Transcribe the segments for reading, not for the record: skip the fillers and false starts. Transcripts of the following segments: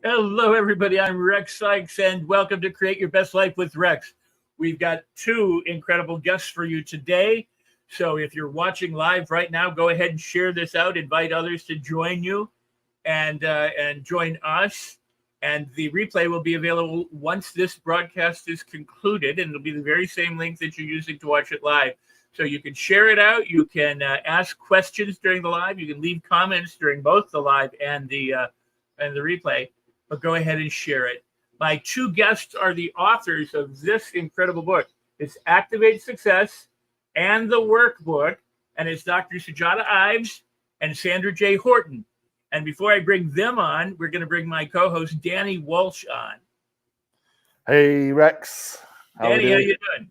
Hello, everybody. I'm Rex Sikes, and welcome to Create Your Best Life with Rex. We've got two incredible guests for you today. So if you're watching live right now, go ahead and share this out. Invite others to join you and join us. And the replay will be available once this broadcast is concluded, and it'll be the very same link that you're using to watch it live. So you can share it out. You can ask questions during the live. You can leave comments during both the live and the replay. But go ahead and share it. My two guests are the authors of this incredible book. It's Activate Success and the Workbook, and it's Dr. Sujata Ives and Sandra J. Horton. And before I bring them on, we're going to bring my co-host Danny Walsh on. Hey Rex, Danny, how you doing?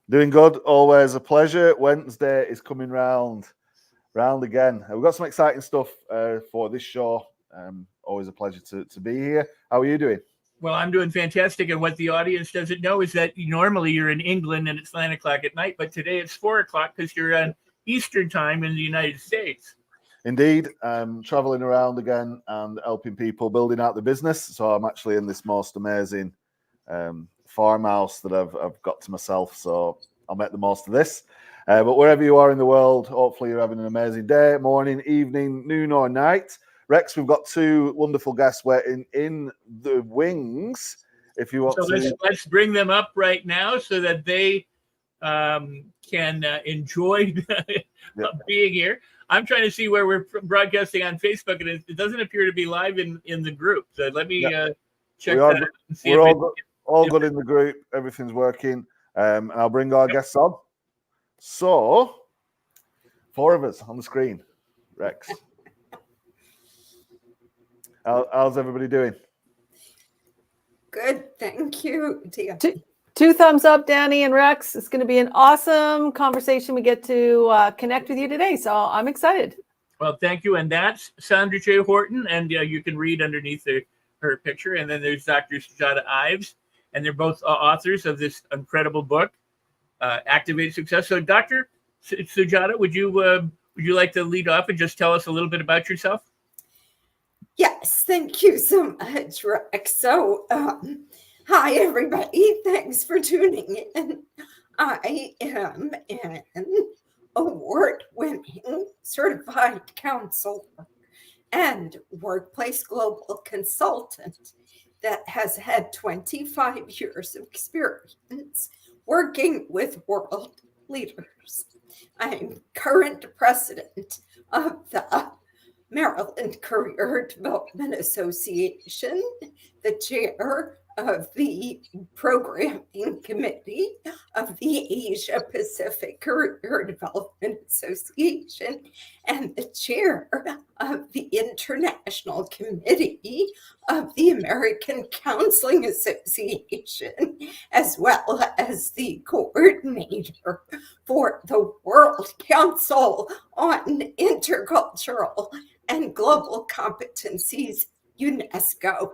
Doing good. Always a pleasure. Wednesday is coming round again. We've got some exciting stuff for this show. Always a pleasure to be here. How are you doing? Well, I'm doing fantastic. And what the audience doesn't know is that normally you're in England and it's 9 o'clock at night, but today it's 4 o'clock because you're on Eastern time in the United States. Indeed. I'm traveling around again and helping people building out the business. So I'm actually in this most amazing farmhouse that I've got to myself. So I'll make the most of this. But wherever you are in the world, hopefully you're having an amazing day, morning, evening, noon or night. Rex, we've got two wonderful guests waiting in the wings. If you want to, let's bring them up right now so that they can enjoy being here. I'm trying to see where we're broadcasting on Facebook, and it doesn't appear to be live in the group. So let me check that out and see we're all good in the group. Everything's working. And I'll bring our guests on. So, 4 of us on the screen. Rex. How's everybody doing? Good, thank you. Two thumbs up, Danny and Rex. It's going to be an awesome conversation. We get to connect with you today, so I'm excited. Well, thank you. And that's Sandra J. Horton, and you can read underneath her picture. And then there's Dr. Sujata Ives, and they're both authors of this incredible book, Activate Success. So, Dr. Sujata, would you like to lead off and just tell us a little bit about yourself? Yes, thank you so much, Rex. So, hi, everybody. Thanks for tuning in. I am an award-winning certified counselor and workplace global consultant that has had 25 years of experience working with world leaders. I'm current president of the Maryland Career Development Association, the chair of the programming committee of the Asia Pacific Career Development Association, and the chair of the International Committee of the American Counseling Association, as well as the coordinator for the World Council on Intercultural and Global Competencies, UNESCO.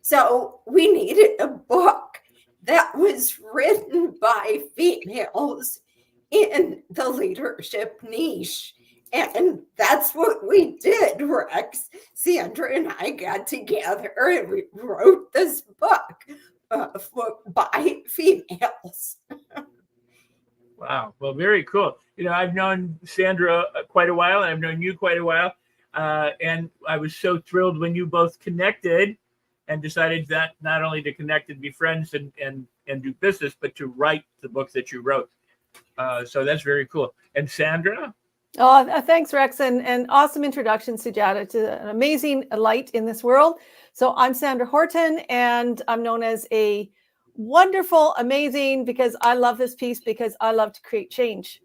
So we needed a book that was written by females in the leadership niche. And that's what we did, Rex. Sandra and I got together and we wrote this book by females. Wow. Well, very cool. I've known Sandra quite a while, and I've known you quite a while. And I was so thrilled when you both connected and decided that not only to connect and be friends and do business, but to write the book that you wrote. So that's very cool. And Sandra? Oh, thanks, Rex. And awesome introduction, Sujata, to an amazing light in this world. So I'm Sandra Horton, and I'm known as a wonderful, amazing, because I love this piece, because I love to create change.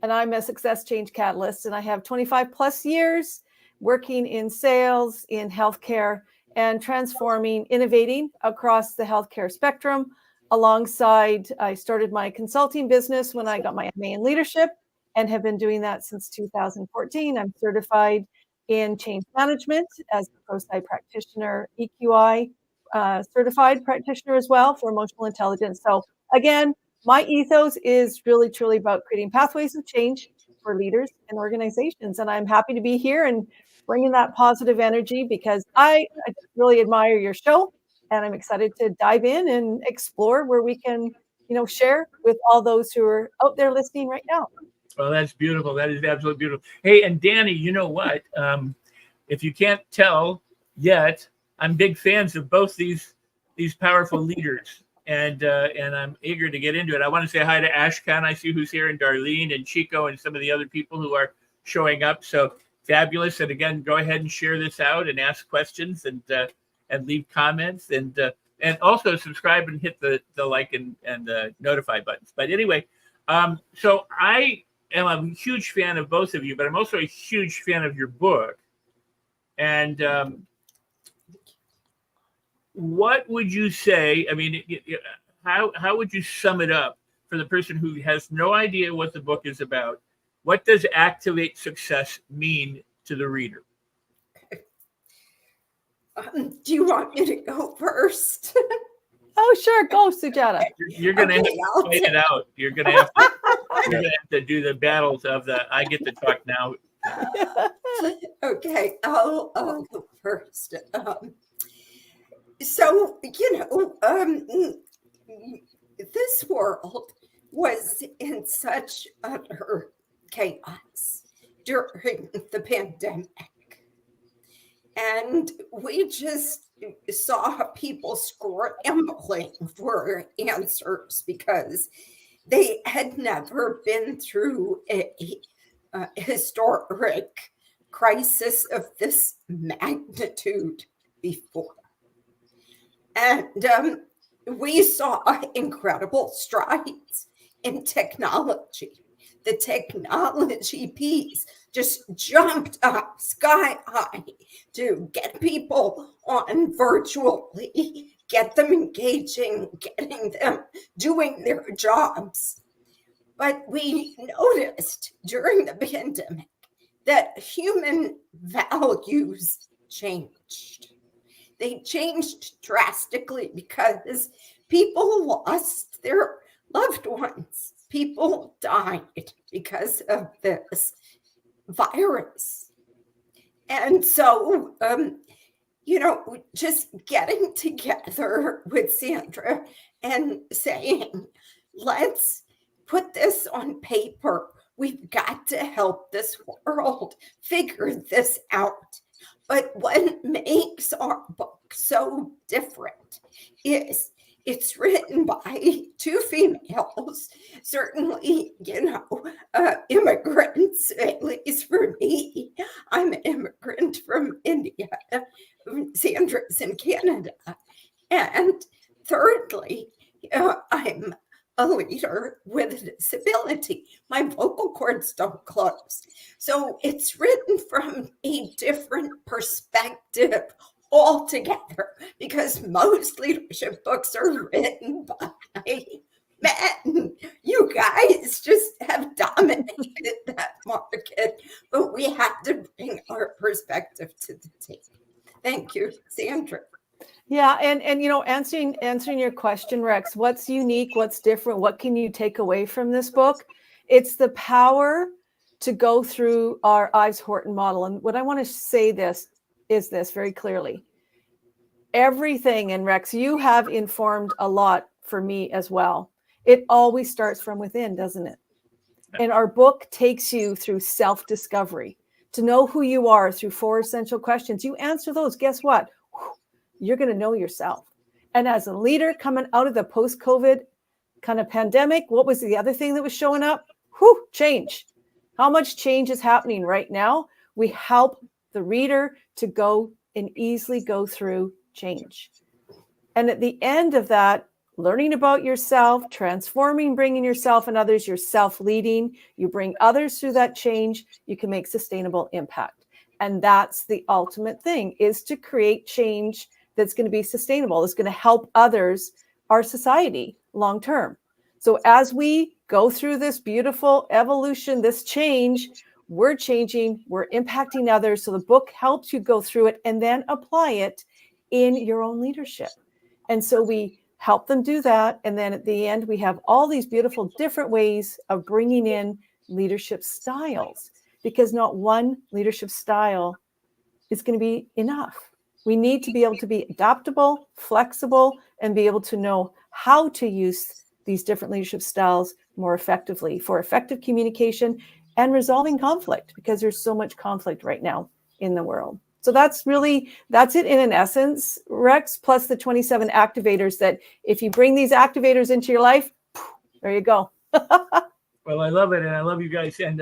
And I'm a success change catalyst, and I have 25 plus years working in sales, in healthcare, and transforming, innovating across the healthcare spectrum. Alongside, I started my consulting business when I got my MA in leadership and have been doing that since 2014. I'm certified in change management as a ProSci practitioner, EQI certified practitioner as well for emotional intelligence. So again, my ethos is really, truly about creating pathways of change for leaders and organizations. And I'm happy to be here and bringing that positive energy, because I really admire your show, and I'm excited to dive in and explore where we can, share with all those who are out there listening right now. Well, that's beautiful. That is absolutely beautiful. Hey, and Danny, you know what? If you can't tell yet, I'm big fans of both these powerful leaders, and I'm eager to get into it. I want to say hi to Ashkan, I see who's here, and Darlene and Chico and some of the other people who are showing up. So fabulous. And again, go ahead and share this out and ask questions and leave comments, and also subscribe and hit the like and notify buttons. But anyway, so I am a huge fan of both of you, but I'm also a huge fan of your book. And what would you say? I mean, how would you sum it up for the person who has no idea what the book is about? What does Activate Success mean to the reader? Do you want me to go first? Oh, sure. Go, Sujata. You're going to have to fight it out. You're going to have to do the battles of the, I get to talk now. Okay, I'll go first. So, this world was in such utter chaos during the pandemic. And we just saw people scrambling for answers because they had never been through a historic crisis of this magnitude before. And we saw incredible strides in technology. The technology piece just jumped up sky high to get people on virtually, get them engaging, getting them doing their jobs. But we noticed during the pandemic that human values changed. They changed drastically because people lost their loved ones. People died because of this virus. And so, just getting together with Sandra and saying, let's put this on paper. We've got to help this world figure this out. But what makes our book so different is it's written by two females, certainly, immigrants, at least for me. I'm an immigrant from India. Sandra's in Canada. And thirdly, I'm a leader with a disability. My vocal cords don't close. So it's written from a different perspective altogether, because most leadership books are written by men. You guys just have dominated that market, but we have to bring our perspective to the table. Thank you, Sandra. Yeah, and answering your question, Rex, what's unique, what's different, what can you take away from this book? It's the power to go through our Ives Horton model. And what I want to say is this very clearly. Everything, and Rex, you have informed a lot for me as well. It always starts from within, doesn't it? And our book takes you through self-discovery, to know who you are through 4 essential questions. You answer those, guess what? You're going to know yourself. And as a leader coming out of the post-COVID kind of pandemic, what was the other thing that was showing up? Change. How much change is happening right now? We help the reader to go and easily go through change. And at the end of that, learning about yourself, transforming, bringing yourself and others, you're self-leading, you bring others through that change, you can make sustainable impact. And that's the ultimate thing, is to create change that's going to be sustainable. It's going to help others, our society, long term. So as we go through this beautiful evolution, this change, we're changing, we're impacting others. So the book helps you go through it and then apply it in your own leadership. And so we help them do that. And then at the end, we have all these beautiful different ways of bringing in leadership styles, because not one leadership style is going to be enough. We need to be able to be adaptable, flexible, and be able to know how to use these different leadership styles more effectively for effective communication and resolving conflict, because there's so much conflict right now in the world. So that's it in an essence, Rex, plus the 27 activators that if you bring these activators into your life, there you go. Well, I love it. And I love you guys. And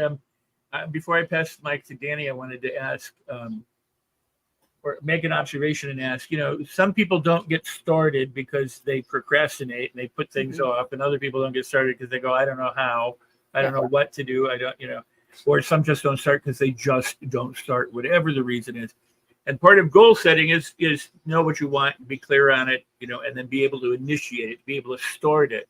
before I pass the mic to Danny, I wanted to ask or make an observation and ask, some people don't get started because they procrastinate and they put things off, and other people don't get started because they go, I don't know how, I don't know what to do. I don't, or some just don't start because they just don't start, whatever the reason is. And part of goal setting is know what you want, be clear on it, and then be able to initiate it, be able to start it.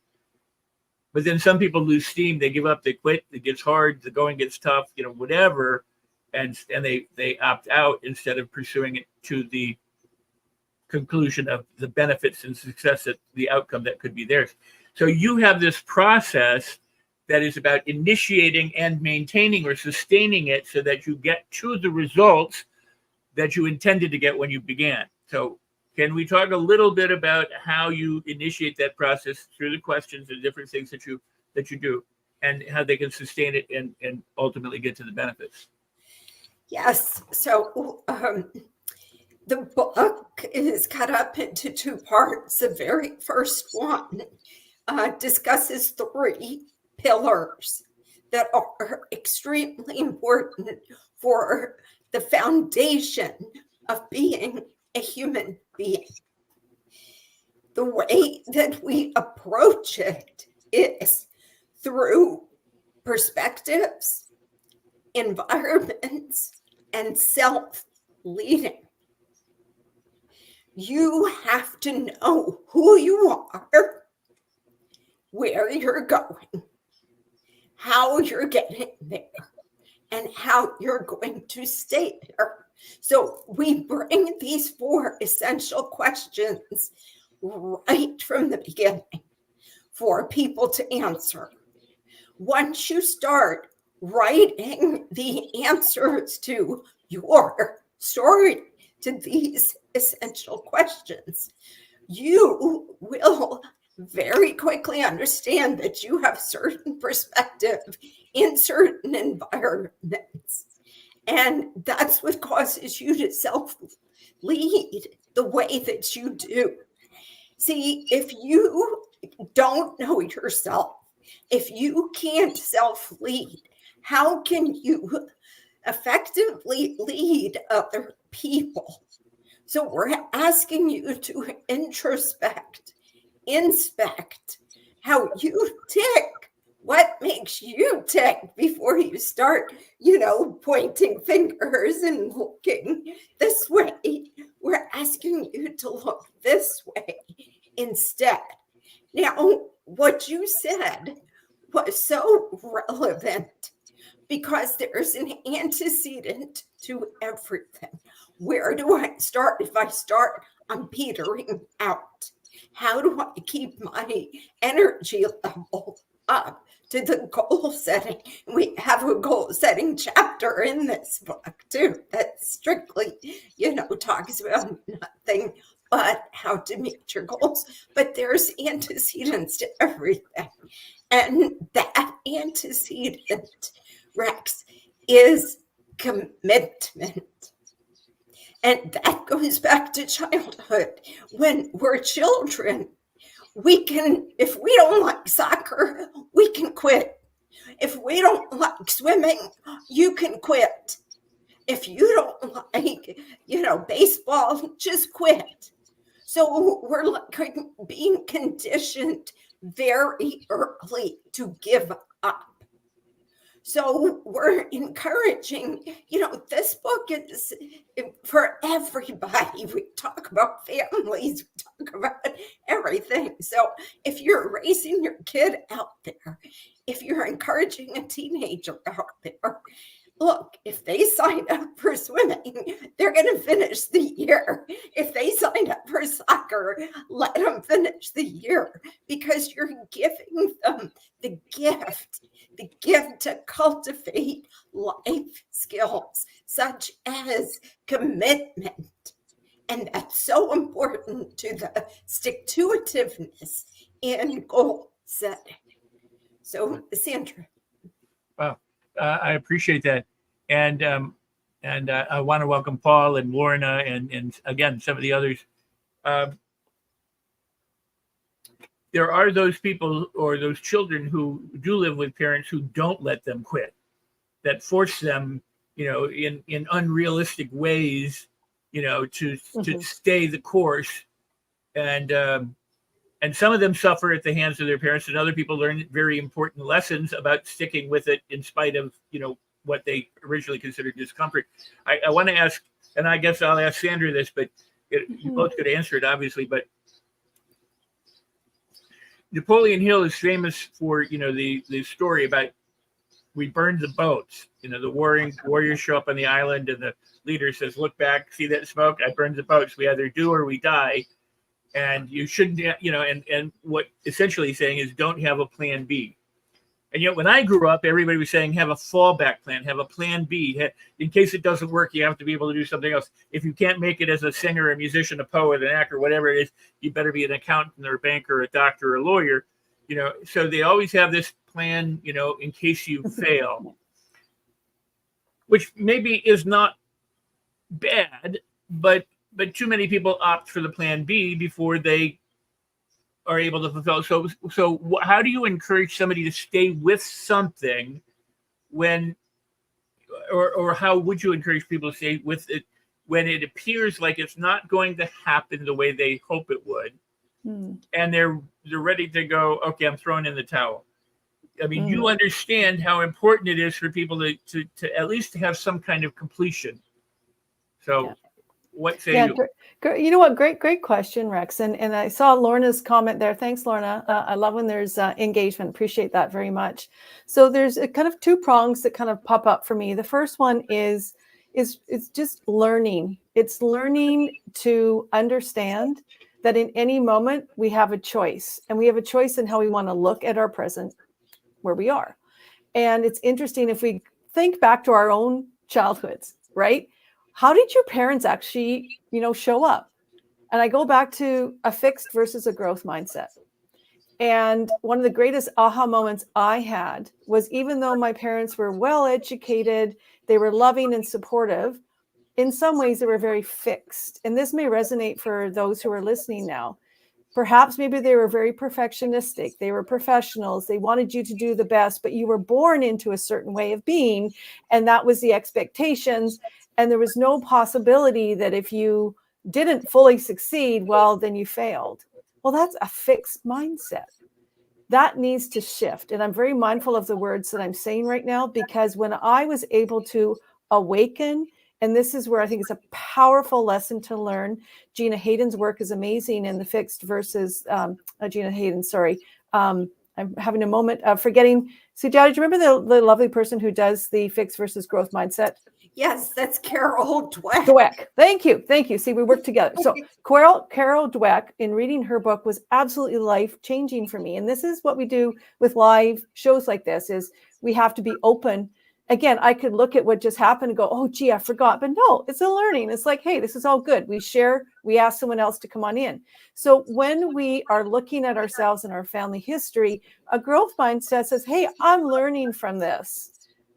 But then some people lose steam, they give up, they quit, it gets hard, the going gets tough, whatever. And they opt out instead of pursuing it to the conclusion of the benefits and success, that the outcome that could be theirs. So you have this process that is about initiating and maintaining or sustaining it so that you get to the results that you intended to get when you began. So can we talk a little bit about how you initiate that process through the questions and different things that you do, and how they can sustain it and ultimately get to the benefits? Yes. So the book is cut up into two parts. The very first one discusses 3 pillars that are extremely important for the foundation of being a human being. The way that we approach it is through perspectives, environments, and self-leading. You have to know who you are, where you're going, how you're getting there, and how you're going to stay there. So we bring these 4 essential questions right from the beginning for people to answer. Once you start writing the answers to your story, to these essential questions, you will very quickly understand that you have certain perspective in certain environments. And that's what causes you to self-lead the way that you do. See, if you don't know yourself, if you can't self-lead, how can you effectively lead other people? So we're asking you to introspect, inspect how you tick, what makes you tick before you start, pointing fingers and looking this way. We're asking you to look this way instead. Now, what you said was so relevant because there's an antecedent to everything. Where do I start? If I start, I'm petering out. How do I keep my energy level up to the goal setting? We have a goal setting chapter in this book too that strictly, talks about nothing but how to meet your goals. But there's antecedents to everything. And that antecedent, Rex, is commitment. And that goes back to childhood. When we're children, we can, if we don't like soccer, we can quit. If we don't like swimming, you can quit. If you don't like, baseball, just quit. So we're like being conditioned very early to give up. So we're encouraging, this book is for everybody. We talk about families, we talk about everything. So if you're raising your kid out there, if you're encouraging a teenager out there, look, if they sign up for swimming, they're going to finish the year. If they sign up for soccer, let them finish the year, because you're giving them the gift to cultivate life skills such as commitment. And that's so important to the stick-to-itiveness in goal setting. So, Sandra. Wow, I appreciate that, and I want to welcome Paul and Lorna and again some of the others. There are those people or those children who do live with parents who don't let them quit, that force them, in unrealistic ways, to stay the course, and some of them suffer at the hands of their parents, and other people learn very important lessons about sticking with it in spite of, what they originally considered discomfort. I want to ask, and I guess I'll ask Sandra this, but you both could answer it, obviously, but Napoleon Hill is famous for, the story about we burned the boats. The warriors show up on the island, and the leader says, "Look back, see that smoke? I burned the boats. We either do or we die." And you shouldn't, and what essentially he's saying is don't have a plan B. And yet when I grew up, everybody was saying have a fallback plan, have a plan B. In case it doesn't work, you have to be able to do something else. If you can't make it as a singer, a musician, a poet, an actor, whatever it is, you better be an accountant or a banker, or a doctor, or a lawyer. So they always have this plan, in case you fail, which maybe is not bad, but too many people opt for the plan B before they are able to fulfill. So how do you encourage somebody to stay with something when, or how would you encourage people to stay with it when it appears like it's not going to happen the way they hope it would, and they're ready to go, okay, I'm throwing in the towel? I mean, you understand how important it is for people to at least have some kind of completion. So what say you? You know what? Great question, Rex. And I saw Lorna's comment there. Thanks, Lorna. I love when there's engagement. Appreciate that very much. So there's a kind of two prongs that kind of pop up for me. The first one is just learning. It's learning to understand that in any moment we have a choice, and we have a choice in how we want to look at our present, where we are. And it's interesting if we think back to our own childhoods, right? How did your parents actually, show up? And I go back to a fixed versus a growth mindset. And one of the greatest aha moments I had was, even though my parents were well educated, they were loving and supportive, in some ways they were very fixed. And this may resonate for those who are listening now. Perhaps maybe they were very perfectionistic. They were professionals. They wanted you to do the best, but you were born into a certain way of being, and that was the expectations. And there was no possibility that if you didn't fully succeed, well, then you failed. Well, that's a fixed mindset. That needs to shift. And I'm very mindful of the words that I'm saying right now, because when I was able to awaken, and this is where I think it's a powerful lesson to learn. Gina Hayden's work is amazing in the fixed versus Gina Hayden, sorry. I'm having a moment of forgetting. Sujata, do you remember the lovely person who does the fixed versus growth mindset? Yes, that's Carol Dweck. Dweck. Thank you. See, we work together. So Carol Dweck, in reading her book, was absolutely life-changing for me. And this is what we do with live shows like this, is we have to be open. Again, I could look at what just happened and go, oh, gee, I forgot. But no, it's a learning. It's like, hey, this is all good. We share, we ask someone else to come on in. So when we are looking at ourselves and our family history, a growth mindset says, hey, I'm learning from this.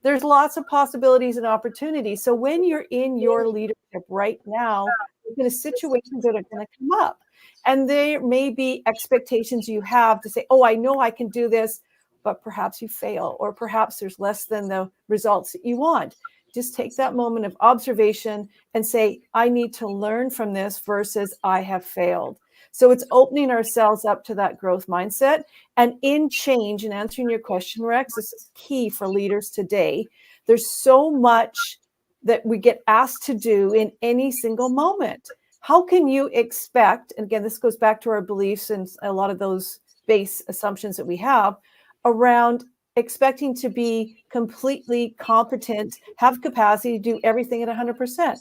There's lots of possibilities and opportunities. So when you're in your leadership right now, there's going to situations that are going to come up. And there may be expectations you have to say, oh, I know I can do this, but perhaps you fail, or perhaps there's less than the results that you want. Just take that moment of observation and say, I need to learn from this versus I have failed. So it's opening ourselves up to that growth mindset. And in change, and answering your question, Rex, this is key for leaders today. There's so much that we get asked to do in any single moment. How can you expect, and again, this goes back to our beliefs and a lot of those base assumptions that we have around expecting to be completely competent, have capacity to do everything at 100%.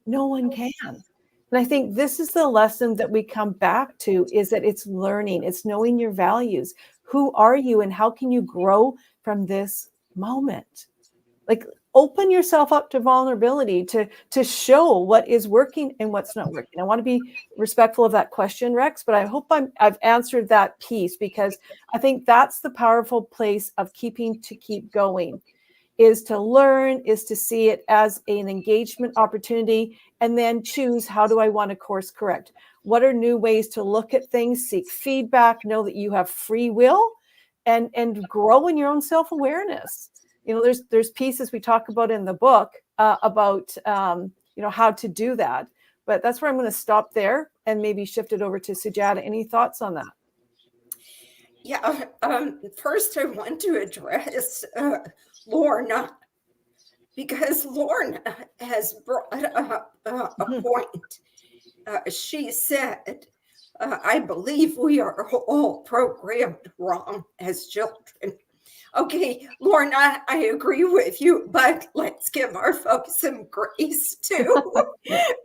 No one can. And I think this is the lesson that we come back to, is that it's learning, it's knowing your values. Who are you and how can you grow from this moment? Like, open yourself up to vulnerability to show what is working and what's not working. I want to be respectful of that question, Rex, but I hope I've answered that piece, because I think that's the powerful place of keep going, is to learn, is to see it as an engagement opportunity, and then choose, how do I want to course correct? What are new ways to look at things, seek feedback, know that you have free will, and grow in your own self-awareness. You know, there's pieces we talk about in the book about, how to do that. But that's where I'm going to stop there and maybe shift it over to Sujata. Any thoughts on that? Yeah. First, I want to address Lorna, because Lorna has brought up a point. She said, I believe we are all programmed wrong as children. Okay, Lorna, I agree with you, but let's give our folks some grace too,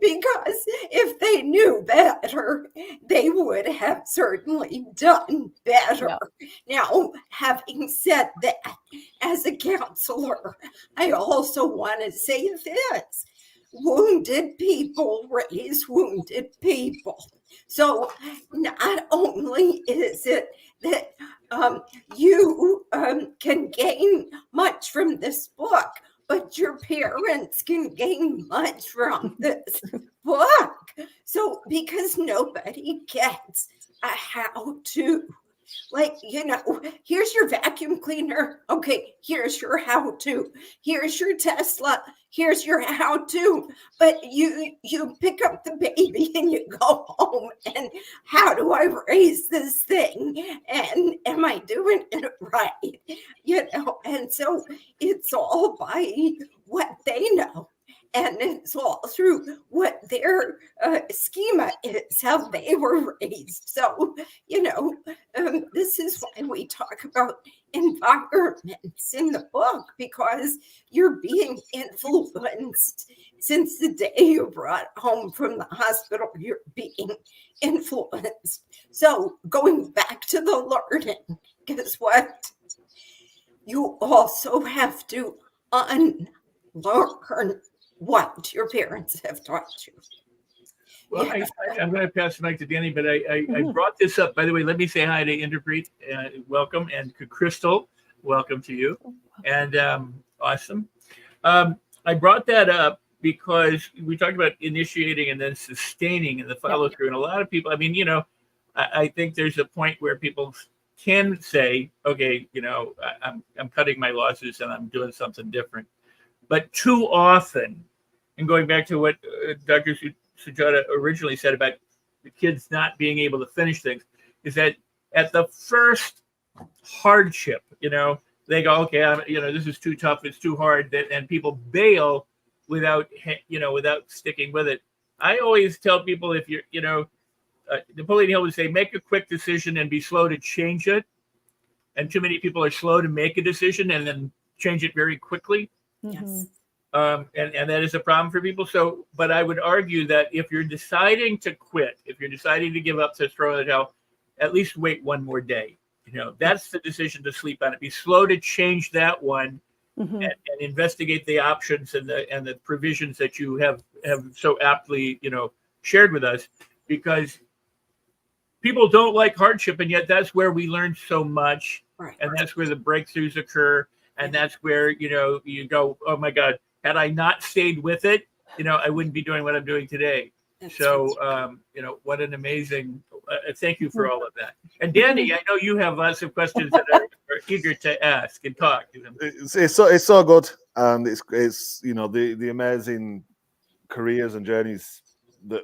because if they knew better, they would have certainly done better. Yeah. Now, having said that, as a counselor, I also want to say this: wounded people raise wounded people. So not only is it that you can gain much from this book, but your parents can gain much from this book. So, because nobody gets a how-to. Like, here's your vacuum cleaner. Okay, here's your how-to. Here's your Tesla. Here's your how-to. But you pick up the baby and you go home, and how do I raise this thing? And am I doing it right? And so it's all by what they know. And it's all through what their schema is, how they were raised. So, this is why we talk about environments in the book, because you're being influenced since the day you're brought home from the hospital. You're being influenced. So going back to the learning, guess what? You also have to unlearn what your parents have taught you. Well, yeah. I'm going to pass the mic to Danny, but I brought this up. By the way, let me say hi to Interpreet. Welcome. And Crystal, welcome to you. And awesome. I brought that up because we talked about initiating and then sustaining and the follow through. And a lot of people, I think there's a point where people can say, okay, I'm cutting my losses and I'm doing something different. But too often, and going back to what Dr. Sujata originally said about the kids not being able to finish things, is that at the first hardship, they go, okay, this is too tough, it's too hard, and people bail without sticking with it. I always tell people, if you're, Napoleon Hill would say, make a quick decision and be slow to change it. And too many people are slow to make a decision and then change it very quickly. Yes. And that is a problem for people. So, but I would argue that if you're deciding to quit, if you're deciding to give up, to throw in the towel, at least wait one more day. That's the decision to sleep on it. Be slow to change that one, and investigate the options and the provisions that you have so aptly, shared with us, because people don't like hardship, and yet that's where we learn so much, right. And that's where the breakthroughs occur, and that's where you go, oh my God, had I not stayed with it, I wouldn't be doing what I'm doing today. That's so, what an amazing, thank you for all of that. And Danny, I know you have lots of questions that are eager to ask and talk. It's so good, and it's the amazing careers and journeys that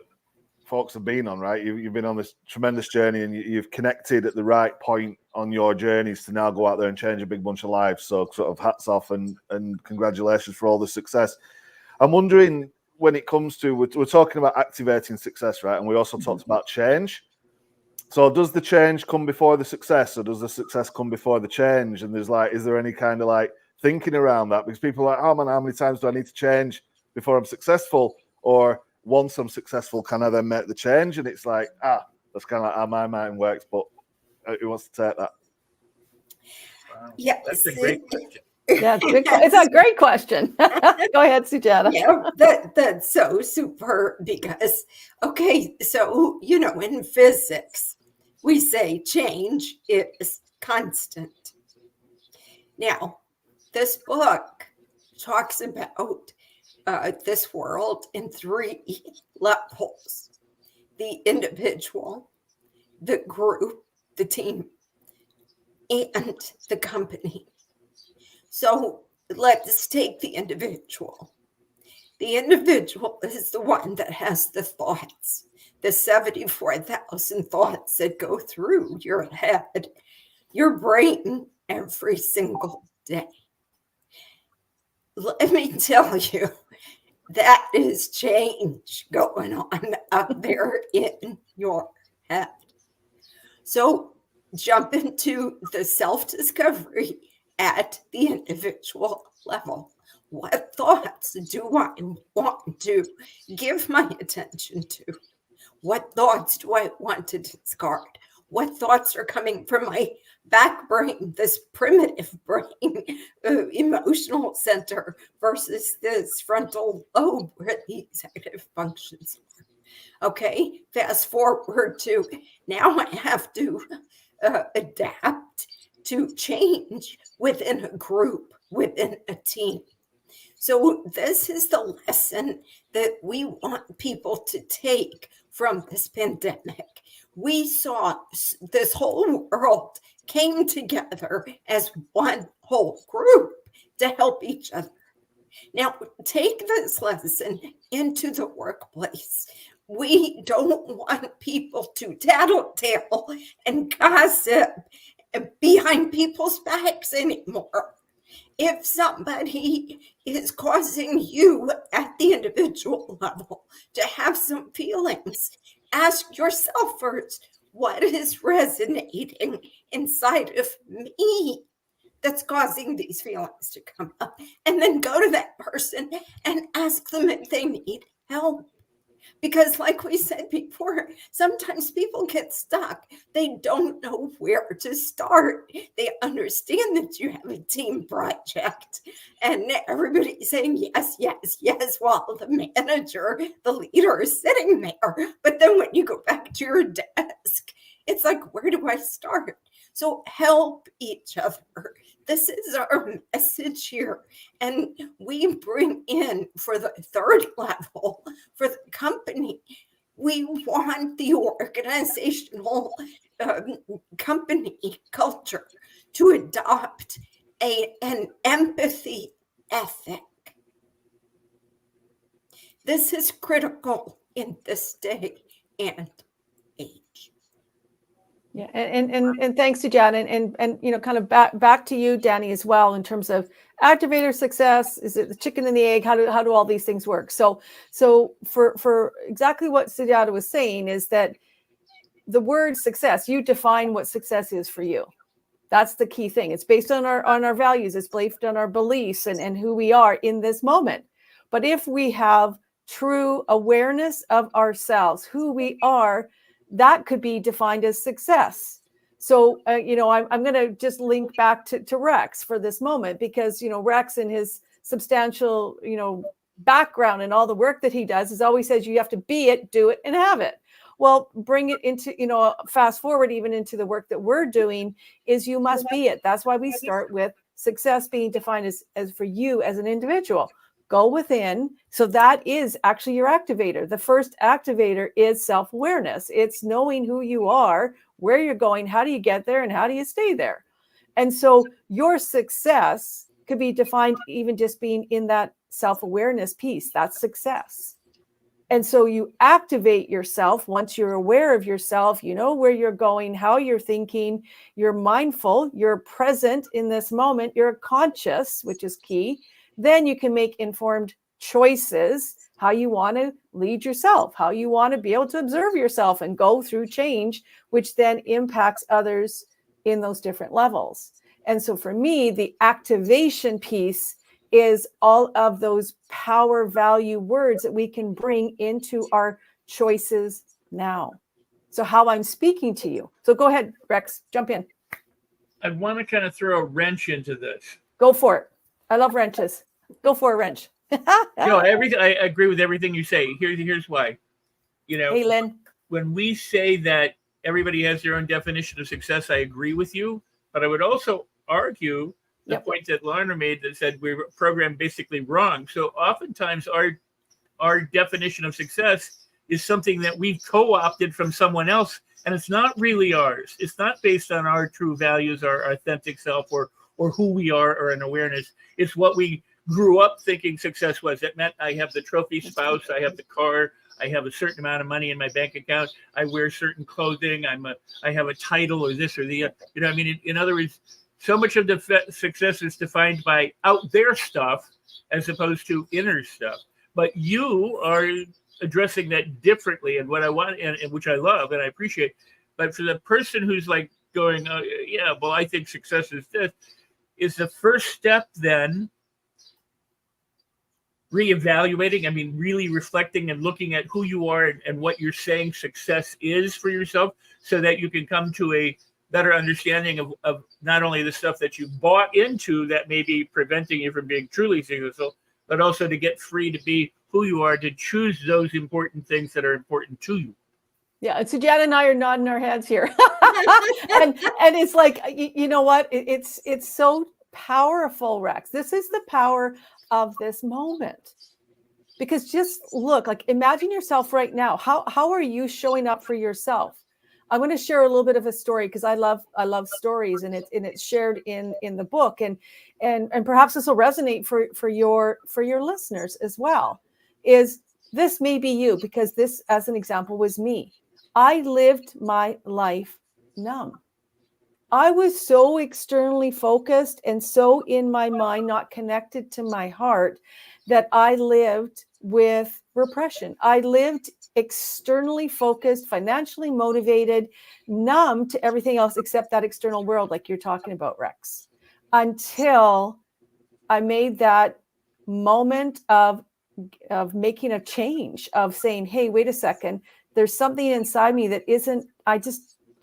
folks have been on, right? You've been on this tremendous journey, and you've connected at the right point on your journeys to now go out there and change a big bunch of lives. So sort of hats off and congratulations for all the success. I'm wondering, when it comes to, we're talking about activating success, right? And we also talked about change. So does the change come before the success, or does the success come before the change? And there's like, is there any kind of like thinking around that? Because people are like, oh man, how many times do I need to change before I'm successful? Or once I'm successful, can I then make the change? And it's like, that's kind of like how my mind works, but who wants to take that? Wow. Yes. That's a great question. Yeah, it's a great question. Go ahead, Sujata. Yeah, that's so super because, okay, so, in physics, we say change is constant. Now, this book talks about this world in 3 levels: the individual, the group, the team, and the company. So let's take the individual. The individual is the one that has the thoughts, the 74,000 thoughts that go through your head, your brain every single day. Let me tell you, that is change going on up there in your head. So jump into the self-discovery at the individual level. What thoughts do I want to give my attention to? What thoughts do I want to discard? What thoughts are coming from my back brain, this primitive brain, emotional center, versus this frontal lobe where the executive functions are? Okay, fast forward to now I have to adapt to change within a group, within a team. So this is the lesson that we want people to take from this pandemic. We saw this whole world came together as one whole group to help each other. Now, take this lesson into the workplace. We don't want people to tattletale and gossip behind people's backs anymore. If somebody is causing you at the individual level to have some feelings, ask yourself first, what is resonating inside of me that's causing these feelings to come up? And then go to that person and ask them if they need help. Because like we said before, sometimes people get stuck. They don't know where to start. They understand that you have a team project and everybody's saying yes, yes, yes, while the manager, the leader is sitting there. But then when you go back to your desk, it's like, where do I start? So help each other. This is our message here. And we bring in for the 3rd level, for the company, we want the organizational company culture to adopt an empathy ethic. This is critical in this day and age. Yeah, and thanks to Jan, and kind of back to you, Danny, as well, in terms of activator success. Is it the chicken and the egg? How do all these things work? So for exactly what Sujata was saying is that the word success, you define what success is for you. That's the key thing. It's based on our values. It's based on our beliefs and who we are in this moment. But if we have true awareness of ourselves, who we are, that could be defined as success. So, I'm going to just link back to Rex for this moment, because, Rex in his substantial, background and all the work that he does is always says you have to be it, do it, and have it. Well, bring it into, fast forward even into the work that we're doing is you must be it. That's why we start with success being defined as for you as an individual. Go within. So that is actually your activator. The first activator is self-awareness. It's knowing who you are, where you're going, how do you get there, and how do you stay there? And so your success could be defined even just being in that self-awareness piece. That's success. And so you activate yourself once you're aware of yourself, you know where you're going, how you're thinking, you're mindful, you're present in this moment, you're conscious, which is key. Then you can make informed choices, how you want to lead yourself, how you want to be able to observe yourself and go through change, which then impacts others in those different levels. And so for me, the activation piece is all of those power value words that we can bring into our choices now. So how I'm speaking to you. So go ahead, Rex, jump in. I want to kind of throw a wrench into this. Go for it. I love wrenches. Go for a wrench. Everything. I agree with everything you say. Here's why. Hey, Lynn. When we say that everybody has their own definition of success, I agree with you. But I would also argue the point that Lorna made that said we were programmed basically wrong. So oftentimes our definition of success is something that we've co-opted from someone else, and it's not really ours. It's not based on our true values, our authentic self, or who we are, or an awareness. It's what we grew up thinking success was. It meant I have the trophy spouse, I have the car, I have a certain amount of money in my bank account, I wear certain clothing, I have a title or this or the, in other words, so much of the success is defined by out there stuff as opposed to inner stuff. But you are addressing that differently, and what I want, and which I love and I appreciate. But for the person who's like going, I think success is this, is the first step then reevaluating, really reflecting and looking at who you are and what you're saying success is for yourself, so that you can come to a better understanding of not only the stuff that you bought into that may be preventing you from being truly successful, but also to get free to be who you are, to choose those important things that are important to you. Yeah, and Sujata and I are nodding our heads here. and it's like, you know what? It's so powerful, Rex. This is the power of this moment. Because just look, like, imagine yourself right now. How are you showing up for yourself? I'm going to share a little bit of a story because I love stories, and it's shared in the book, and perhaps this will resonate for your listeners as well. Is this may be you, because this, as an example, was me. I lived my life numb. I was so externally focused and so in my mind, not connected to my heart, that I lived with repression. I lived externally focused, financially motivated, numb to everything else except that external world, like you're talking about, Rex, until I made that moment of making a change, of saying, hey, wait a second, there's something inside me that isn't,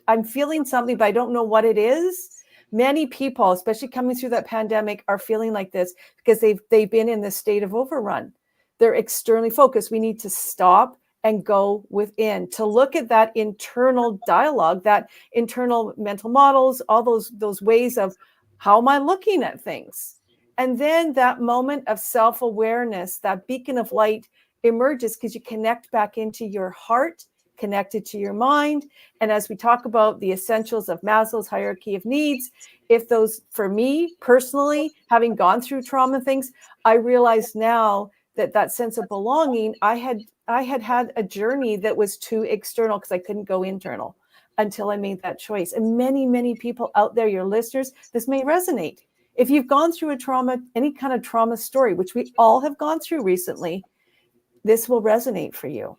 I'm feeling something, but I don't know what it is. Many people, especially coming through that pandemic, are feeling like this because they've been in this state of overrun. They're externally focused. We need to stop and go within to look at that internal dialogue, that internal mental models, all those ways of how am I looking at things? And then that moment of self-awareness, that beacon of light emerges because you connect back into your heart, connected to your mind. And as we talk about the essentials of Maslow's hierarchy of needs, if those, for me personally, having gone through trauma things, I realize now that sense of belonging, I had a journey that was too external because I couldn't go internal until I made that choice. And many, many people out there, your listeners, this may resonate. If you've gone through a trauma, any kind of trauma story, which we all have gone through recently, this will resonate for you.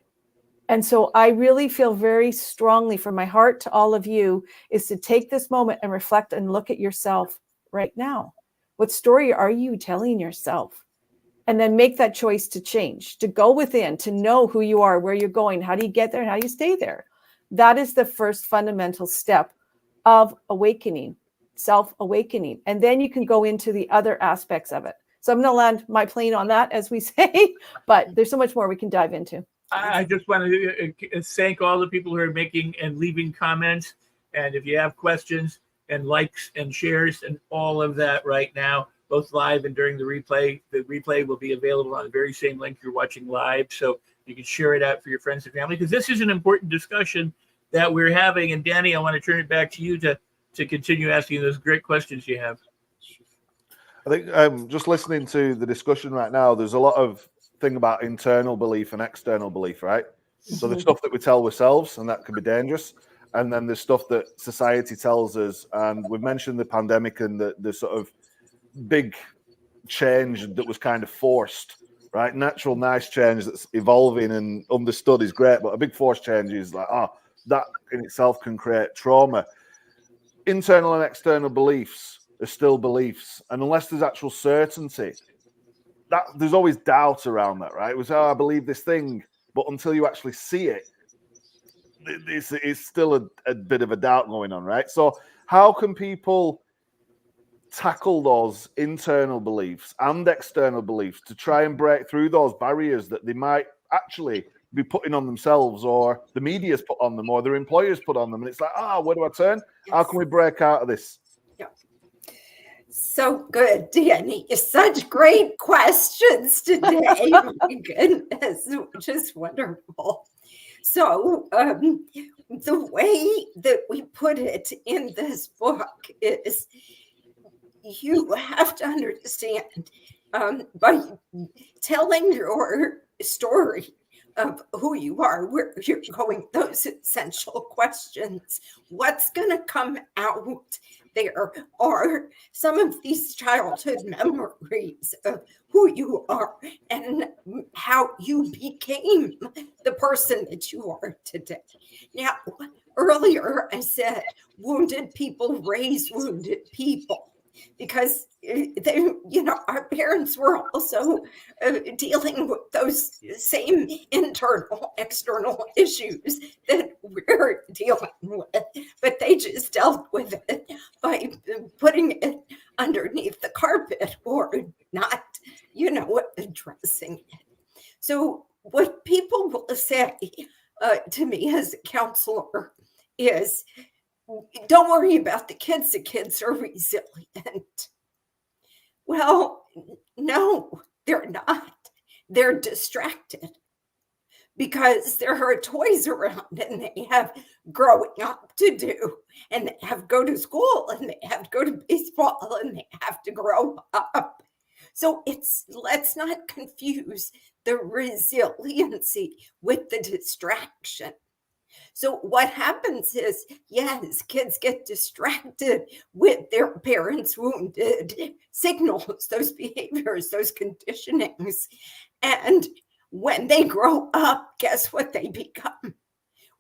And so I really feel very strongly from my heart to all of you is to take this moment and reflect and look at yourself right now. What story are you telling yourself? And then make that choice to change, to go within, to know who you are, where you're going, how do you get there, and how do you stay there? That is the first fundamental step of awakening, self-awakening. And then you can go into the other aspects of it. So I'm going to land my plane on that, as we say, but there's so much more we can dive into. I just want to thank all the people who are making and leaving comments. And if you have questions and likes and shares and all of that right now, both live and during the replay will be available on the very same link you're watching live. So you can share it out for your friends and family, because this is an important discussion that we're having. And Danny, I want to turn it back to you to continue asking those great questions you have. I think just listening to the discussion right now, there's a lot of thing about internal belief and external belief, right? So the stuff that we tell ourselves, and that can be dangerous. And then there's stuff that society tells us. And we've mentioned the pandemic and the sort of big change that was kind of forced right? Natural, nice change that's evolving and understood is great, but a big force change is like, that in itself can create trauma. Internal and external beliefs are still beliefs, and unless there's actual certainty, that there's always doubt around that, right? It was, I believe this thing, but until you actually see it, it's still a bit of a doubt going on, right? So how can people tackle those internal beliefs and external beliefs to try and break through those barriers that they might actually be putting on themselves, or the media's put on them, or their employers put on them? And it's like, where do I turn? Yes. How can we break out of this? Yeah. So good, Danny. Such great questions today. My goodness, just wonderful. So the way that we put it in this book is, you have to understand, by telling your story of who you are, where you're going, those essential questions, what's going to come out there are some of these childhood memories of who you are and how you became the person that you are today. Now, earlier I said wounded people raise wounded people, because they, our parents were also dealing with those same internal, external issues that we're dealing with, but they just dealt with it by putting it underneath the carpet or not, addressing it. So what people will say to me as a counselor is, don't worry about the kids are resilient. Well, no, they're not. They're distracted because there are toys around and they have growing up to do, and they have to go to school and they have to go to baseball and they have to grow up. So let's not confuse the resiliency with the distraction. So what happens is, yes, kids get distracted with their parents' wounded signals, those behaviors, those conditionings. And when they grow up, guess what they become?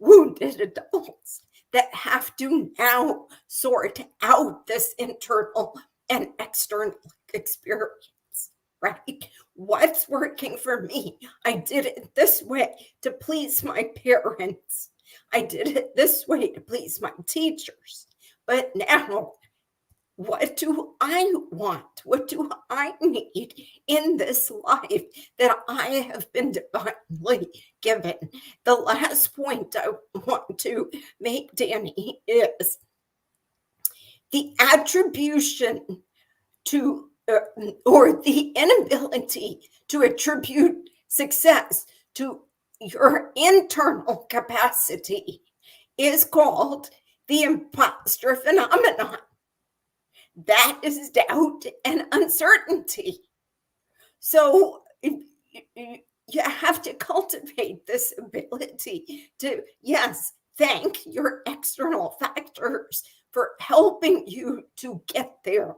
Wounded adults that have to now sort out this internal and external experience, right? What's working for me? I did it this way to please my parents. I did it this way to please my teachers. But now, what do I want? What do I need in this life that I have been divinely given? The last point I want to make, Danny, is the attribution to, or the inability to attribute success to your internal capacity is called the imposter phenomenon. That is doubt and uncertainty. So you have to cultivate this ability to, yes, thank your external factors for helping you to get there.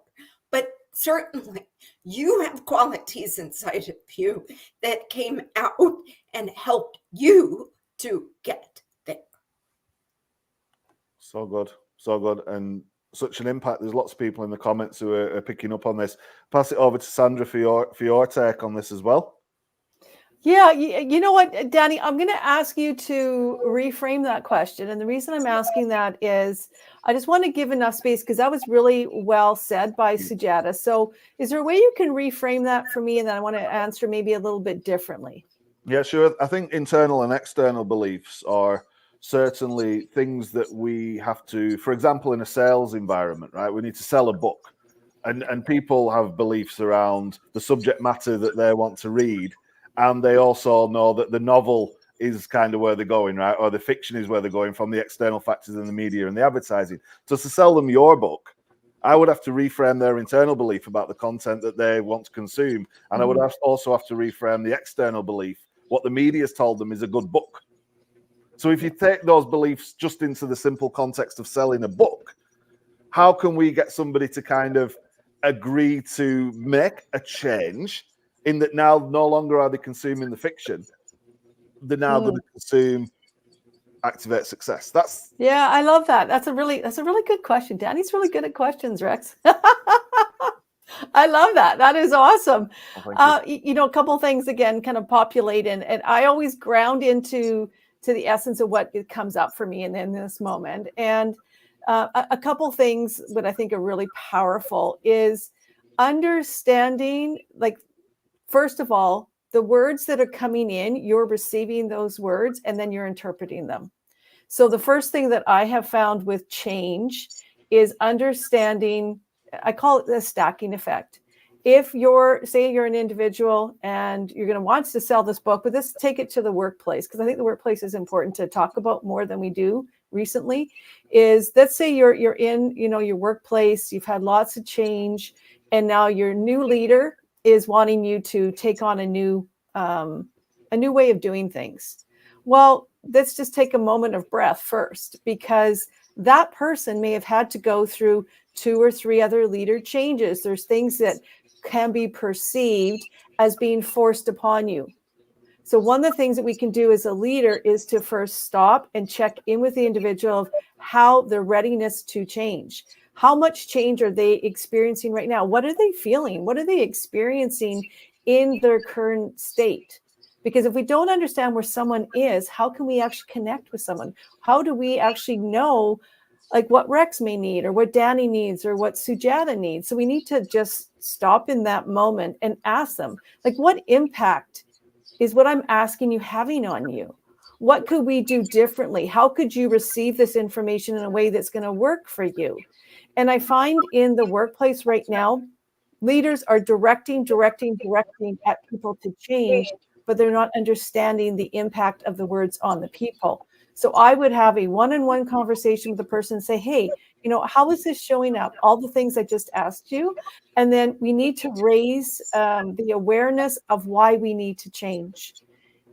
But certainly you have qualities inside of you that came out and helped you to get there. So good, and such an impact. There's lots of people in the comments who are picking up on this. Pass it over to Sandra for your take on this as well. Yeah, you know what, Danny, I'm going to ask you to reframe that question. And the reason I'm asking that is I just want to give enough space, because that was really well said by Sujata. So is there a way you can reframe that for me? And then I want to answer maybe a little bit differently. Yeah, sure. I think internal and external beliefs are certainly things that we have to, for example, in a sales environment, right? We need to sell a book, and people have beliefs around the subject matter that they want to read. And they also know that the novel is kind of where they're going, right? Or the fiction is where they're going from the external factors in the media and the advertising. So to sell them your book, I would have to reframe their internal belief about the content that they want to consume. And I would also have to reframe the external belief, what the media has told them is a good book. So if you take those beliefs just into the simple context of selling a book, how can we get somebody to kind of agree to make a change in that now no longer are they consuming the fiction. They're now going to consume Activate Success. Yeah, I love that. That's a really good question. Danny's really good at questions, Rex. I love that. That is awesome. You know, a couple of things again kind of populate and I always ground into the essence of what it comes up for me in this moment. And a couple things that I think are really powerful is understanding, like, first of all, the words that are coming in, you're receiving those words and then you're interpreting them. So the first thing that I have found with change is understanding, I call it the stacking effect. If say you're an individual and you're going to want to sell this book, but take it to the workplace, because I think the workplace is important to talk about more than we do recently, is let's say you're in, you know, your workplace, you've had lots of change, and now your new leader is wanting you to take on a new way of doing things. Well, let's just take a moment of breath first, because that person may have had to go through 2 or 3 other leader changes. There's things that can be perceived as being forced upon you. So one of the things that we can do as a leader is to first stop and check in with the individual of how their readiness to change. How much change are they experiencing right now? What are they feeling? What are they experiencing in their current state? Because if we don't understand where someone is, how can we actually connect with someone? How do we actually know, like, what Rex may need or what Danny needs or what Sujata needs? So we need to just stop in that moment and ask them, like, what impact is what I'm asking you having on you? What could we do differently? How could you receive this information in a way that's going to work for you? And I find in the workplace right now, leaders are directing at people to change, but they're not understanding the impact of the words on the people. So I would have a one-on-one conversation with the person and say, hey, you know, how is this showing up? All the things I just asked you. And then we need to raise the awareness of why we need to change.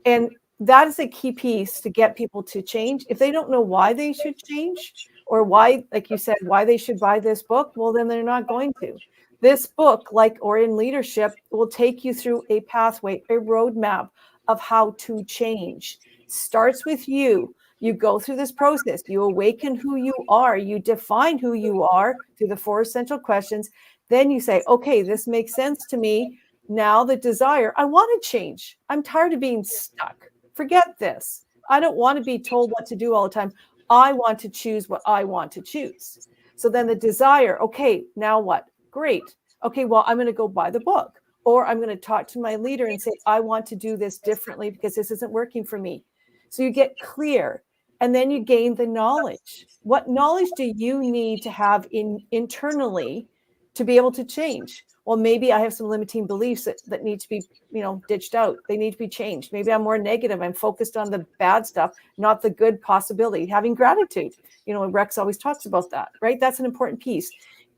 And that is a key piece to get people to change. If they don't know why they should change or why, like you said, why they should buy this book, well, then they're not going to. This book, like or in leadership, will take you through a pathway, a roadmap of how to change. Starts with you. You go through this process. You awaken who you are. You define who you are through the 4 essential questions. Then you say, okay, this makes sense to me. Now the desire, I want to change. I'm tired of being stuck. Forget this. I don't want to be told what to do all the time. I want to choose what I want to choose. So then the desire, okay, now what? Great. Okay, well, I'm going to go buy the book, or I'm going to talk to my leader and say, I want to do this differently because this isn't working for me. So you get clear, and then you gain the knowledge. What knowledge do you need to have internally to be able to change? Well, maybe I have some limiting beliefs that need to be, you know, ditched out. They need to be changed. Maybe I'm more negative. I'm focused on the bad stuff, not the good possibility. Having gratitude, you know, Rex always talks about that, right? That's an important piece.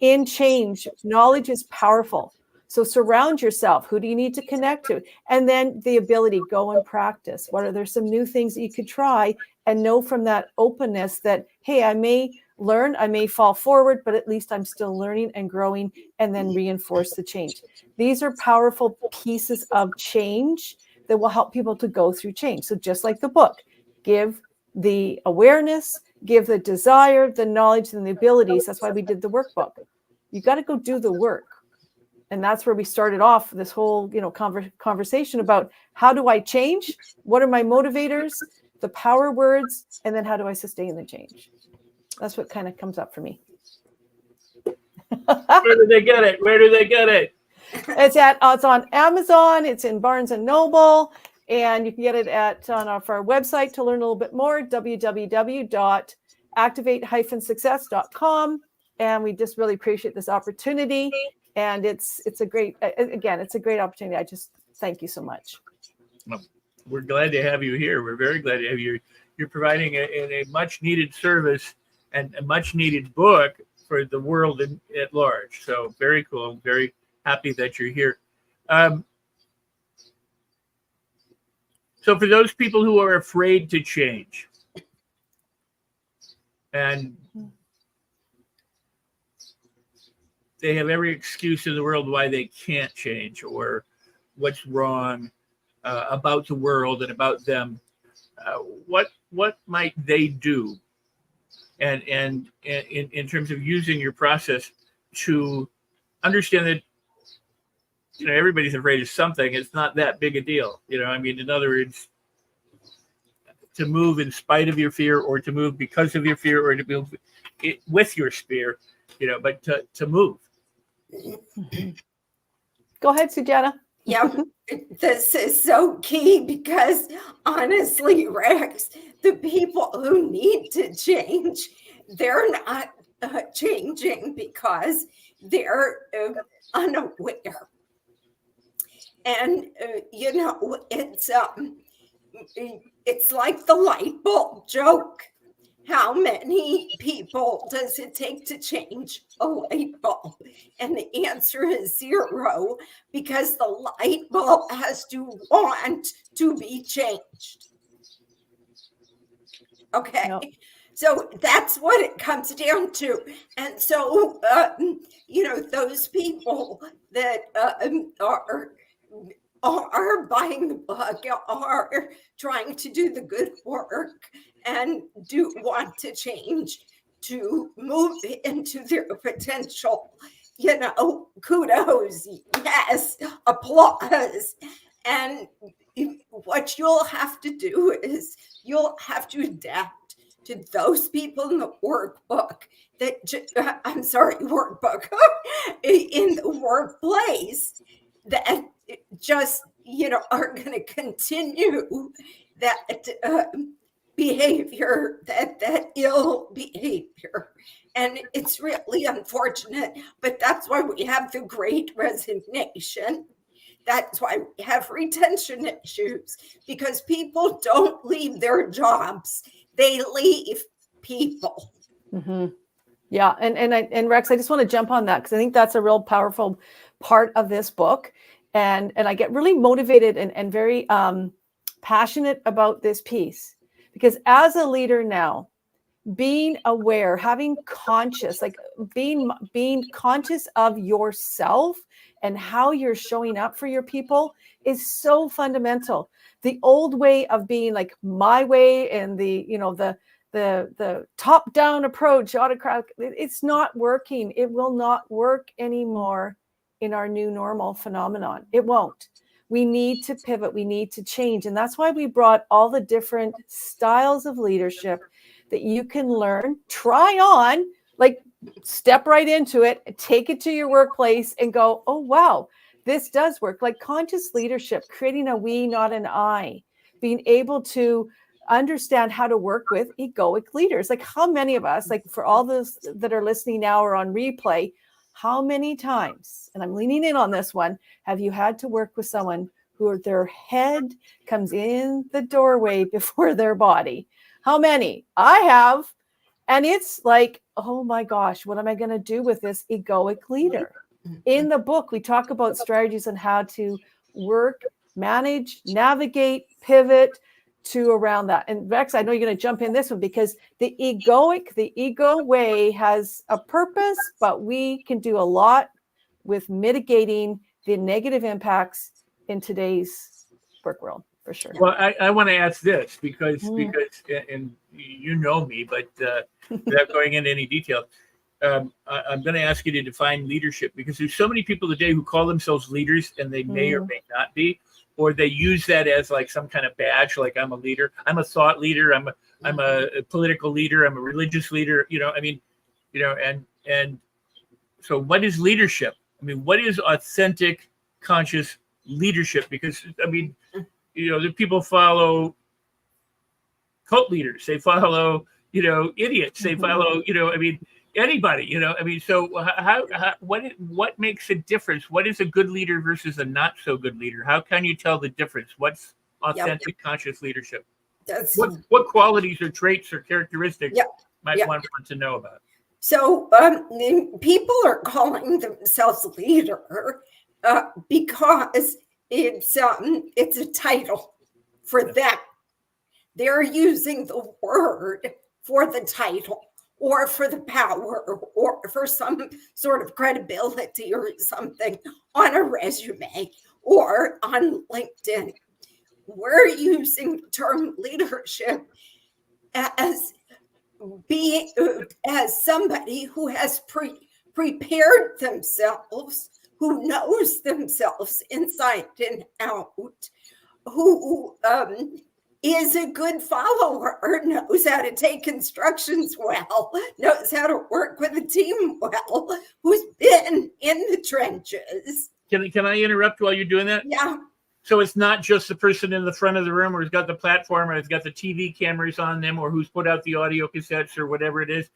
In change, knowledge is powerful. So surround yourself. Who do you need to connect to? And then the ability, go and practice. What are there some new things that you could try and know from that openness that, hey, I may learn, I may fall forward, but at least I'm still learning and growing, and then reinforce the change. These are powerful pieces of change that will help people to go through change. So just like the book, give the awareness, give the desire, the knowledge, and the abilities. That's why we did the workbook. You got to go do the work. And that's where we started off this whole, you know, conversation about how do I change? What are my motivators, the power words, and then how do I sustain the change? That's what kind of comes up for me. Where do they get it? Where do they get it? It's on Amazon. It's in Barnes and Noble, and you can get it on our website to learn a little bit more. www.activate-success.com. And we just really appreciate this opportunity. And it's a great opportunity. I just thank you so much. We're glad to have you here. We're very glad to have you. You're providing a much needed service and a much needed book for the world at large. So very cool. I'm very happy that you're here. So for those people who are afraid to change, and they have every excuse in the world why they can't change, or what's wrong about the world and about them, what might they do? And in terms of using your process to understand that, everybody's afraid of something. It's not that big a deal. I mean, in other words, to move in spite of your fear, or to move because of your fear, or to move with your fear, but to move. Go ahead, Sujata. Yeah, this is so key, because honestly, Rex, the people who need to change, they're not changing because they're unaware. And, it's like the light bulb joke. How many people does it take to change a light bulb? And the answer is 0, because the light bulb has to want to be changed. Okay. Yep. So that's what it comes down to. And so, those people that are buying the book, are trying to do the good work, and do want to change, to move into their potential, kudos, yes, applause. And what you'll have to do is you'll have to adapt to those people in the workbook workbook in the workplace that just, are going to continue that behavior, that ill behavior. And it's really unfortunate, but that's why we have the Great Resignation. That's why we have retention issues, because people don't leave their jobs. They leave people. Mm-hmm. Yeah. And Rex, I just want to jump on that, because I think that's a real powerful part of this book. And I get really motivated and very passionate about this piece, because as a leader now, being aware, having conscious, like being conscious of yourself and how you're showing up for your people is so fundamental. The old way of being like my way, and the top-down approach, autocratic, it's not working. It will not work anymore in our new normal phenomenon. It won't. We need to pivot. We need to change. And that's why we brought all the different styles of leadership that you can learn, try on, like step right into it, take it to your workplace and go, oh, wow, this does work. Like conscious leadership, creating a we, not an I, being able to understand how to work with egoic leaders. Like how many of us, like for all those that are listening now or on replay, how many times, and I'm leaning in on this one, have you had to work with someone who their head comes in the doorway before their body? How many? I have. And it's like, oh my gosh, what am I going to do with this egoic leader? In the book, we talk about strategies on how to work, manage, navigate, pivot to around that. And Rex, I know you're going to jump in this one, because the ego way has a purpose, but we can do a lot with mitigating the negative impacts in today's work world, for sure. Well, I want to ask this because and you know me, but without going into any detail, I'm going to ask you to define leadership, because there's so many people today who call themselves leaders, and they may or may not be, or they use that as like some kind of badge, like I'm a leader, I'm a thought leader, I'm a political leader, I'm a religious leader, and so what is leadership? I mean, what is authentic, conscious leadership? Because the people follow cult leaders, they follow idiots, they follow anybody, so what makes a difference? What is a good leader versus a not so good leader? How can you tell the difference? What's authentic, conscious leadership? What qualities or traits or characteristics might one want to know about? So people are calling themselves leader because it's a title for them. They're using the word for the title, or for the power, or for some sort of credibility or something on a resume, or on LinkedIn. We're using the term leadership as somebody who has prepared themselves, who knows themselves inside and out, who is a good follower, knows how to take instructions well, knows how to work with a team well, who's been in the trenches. Can I interrupt while you're doing that? Yeah. So it's not just the person in the front of the room, or who's got the platform, or has got the TV cameras on them, or who's put out the audio cassettes, or whatever it is.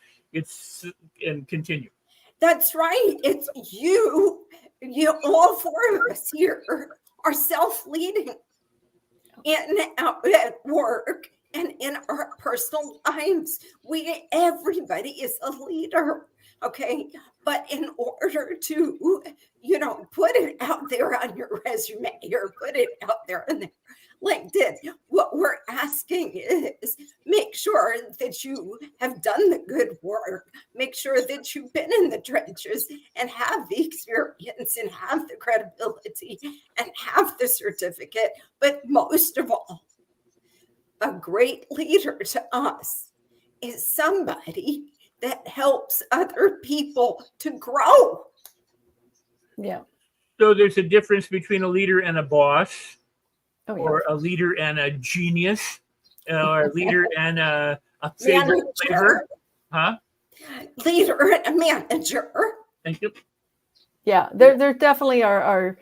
And continue. That's right. It's you. All four of us here are self-leading at work and in our personal lives. Everybody is a leader. Okay. But in order to, put it out there on your resume or put it out there on LinkedIn, what we're asking is make sure that you have done the good work, make sure that you've been in the trenches and have the experience and have the credibility and have the certificate. But most of all, a great leader to us is somebody that helps other people to grow. Yeah. So there's a difference between a leader and a boss, or a leader and a genius, or a leader and a favorite flavor. Huh? Leader and a manager. Thank you. Yeah, there definitely are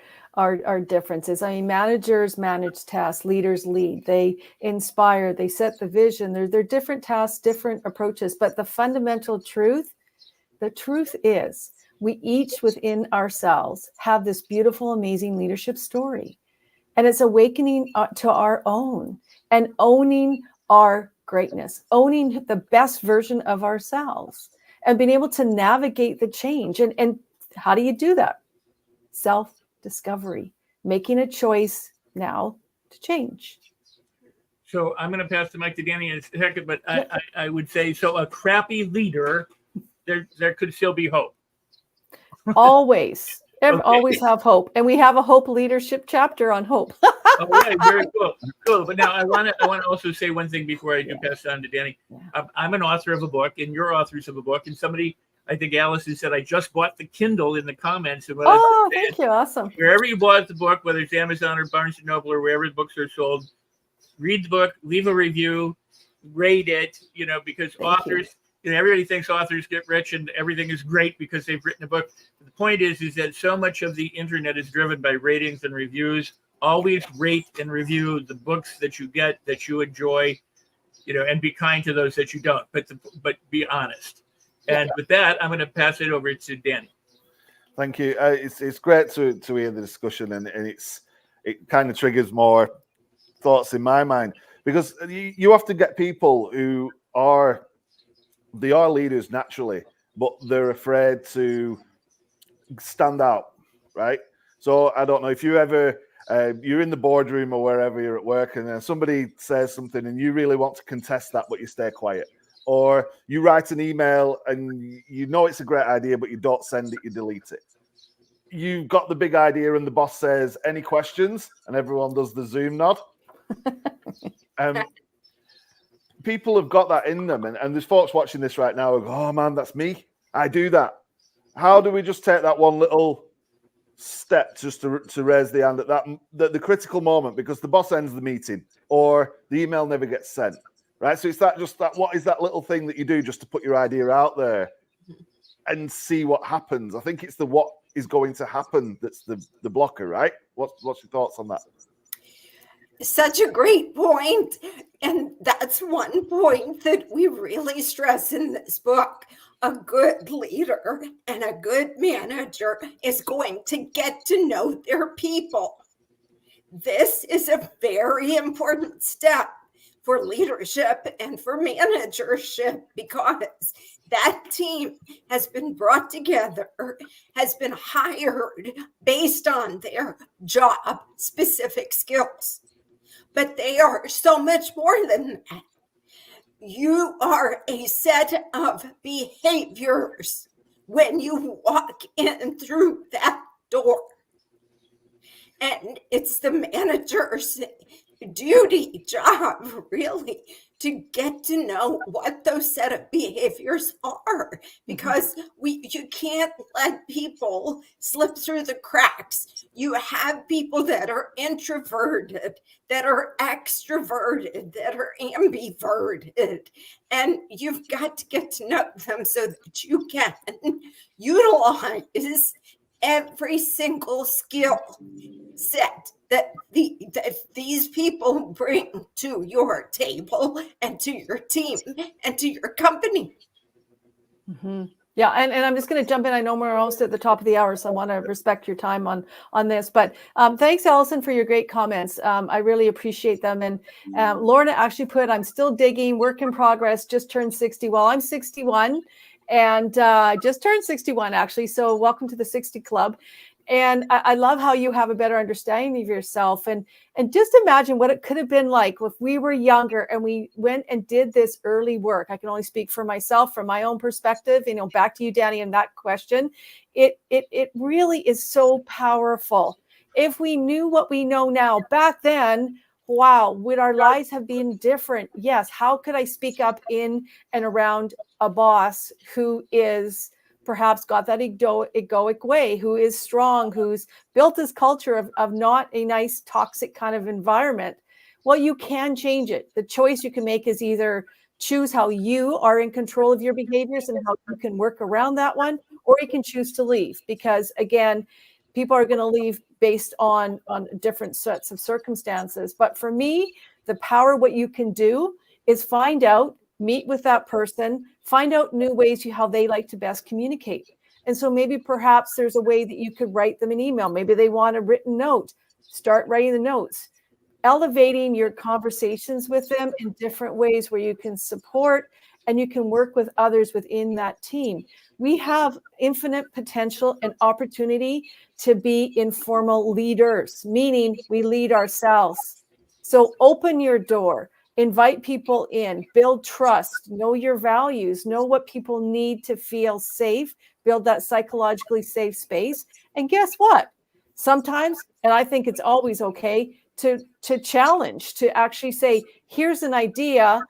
differences. I mean, managers manage tasks, leaders lead, they inspire, they set the vision. They're different tasks, different approaches, but the fundamental truth is we each within ourselves have this beautiful, amazing leadership story. And it's awakening to our own and owning our greatness, owning the best version of ourselves and being able to navigate the change. And how do you do that? Self-discovery, making a choice now to change. So I'm going to pass the mic to Danny in a second, but I would say, so a crappy leader, there could still be hope. Always. Okay. Always have hope. And we have a hope leadership chapter on hope. All right, very cool. Cool. But now I want to also say one thing before I do pass it on to Danny. I'm an author of a book, and you're authors of a book. And somebody, I think Allison said, I just bought the Kindle in the comments. And Thank you. Awesome. Wherever you bought the book, whether it's Amazon or Barnes & Noble or wherever the books are sold, read the book, leave a review, rate it, because authors, everybody thinks authors get rich and everything is great because they've written a book. The point is that so much of the internet is driven by ratings and reviews. Always rate and review the books that you get, that you enjoy, and be kind to those that you don't, but be honest. And with that, I'm going to pass it over to Danny. Thank you. It's great to hear the discussion, and it kind of triggers more thoughts in my mind, because you often get people who are leaders naturally, but they're afraid to stand out, right? So I don't know if you ever you're in the boardroom or wherever you're at work, and then somebody says something and you really want to contest that, but you stay quiet. Or you write an email and you know it's a great idea, but you don't send it, you delete it. You've got the big idea and the boss says, any questions? And everyone does the Zoom nod. People have got that in them. And there's folks watching this right now who go, oh man, that's me. I do that. How do we just take that one little step just to raise the hand at the critical moment, because the boss ends the meeting or the email never gets sent, right? So it's what is that little thing that you do just to put your idea out there and see what happens? I think it's the what is going to happen that's the blocker, right? What's your thoughts on that? Such a great point. And that's one point that we really stress in this book. A good leader and a good manager is going to get to know their people. This is a very important step for leadership and for managership, because that team has been brought together, has been hired based on their job specific skills. But they are so much more than that. You are a set of behaviors when you walk in through that door. And it's the manager's duty, job, really, to get to know what those set of behaviors are, because you can't let people slip through the cracks. You have people that are introverted, that are extroverted, that are ambiverted, and you've got to get to know them so that you can utilize every single skill set that these people bring to your table and to your team and to your company. Yeah, and I'm just going to jump in. I know we're almost at the top of the hour, so I want to respect your time on this. But thanks, Allison, for your great comments. I really appreciate them. And Lorna actually put, I'm still digging, work in progress, just turned 60. Well, I'm 61 and just turned 61, actually. So welcome to the 60 Club. And I love how you have a better understanding of yourself. And just imagine what it could have been like if we were younger and we went and did this early work. I can only speak for myself, from my own perspective. Back to you, Danny, and that question. It really is so powerful. If we knew what we know now back then, wow, would our lives have been different? Yes. How could I speak up in and around a boss who is perhaps got that egoic way, who is strong, who's built this culture of not a nice, toxic kind of environment? Well, you can change it. The choice you can make is either choose how you are in control of your behaviors and how you can work around that one, or you can choose to leave. Because again, people are going to leave based on different sets of circumstances. But for me, the power, what you can do is find out, meet with that person, find out new ways how they like to best communicate. And so maybe perhaps there's a way that you could write them an email. Maybe they want a written note. Start writing the notes, elevating your conversations with them in different ways where you can support and you can work with others within that team. We have infinite potential and opportunity to be informal leaders, meaning we lead ourselves. So open your door. Invite people in, build trust, know your values, know what people need to feel safe, build that psychologically safe space. And guess what? Sometimes, and I think it's always okay, to challenge, to actually say, here's an idea,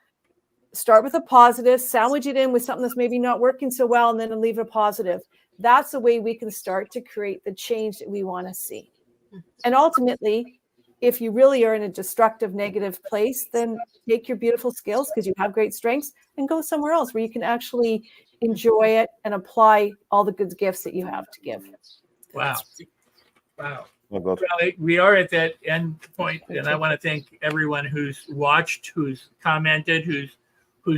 start with a positive, sandwich it in with something that's maybe not working so well, and then leave a positive. That's the way we can start to create the change that we want to see. And ultimately, if you really are in a destructive, negative place, then take your beautiful skills, because you have great strengths, and go somewhere else where you can actually enjoy it and apply all the good gifts that you have to give. Wow. Wow. Oh, God. Well, we are at that end point, and I want to thank everyone who's watched, who's commented, who's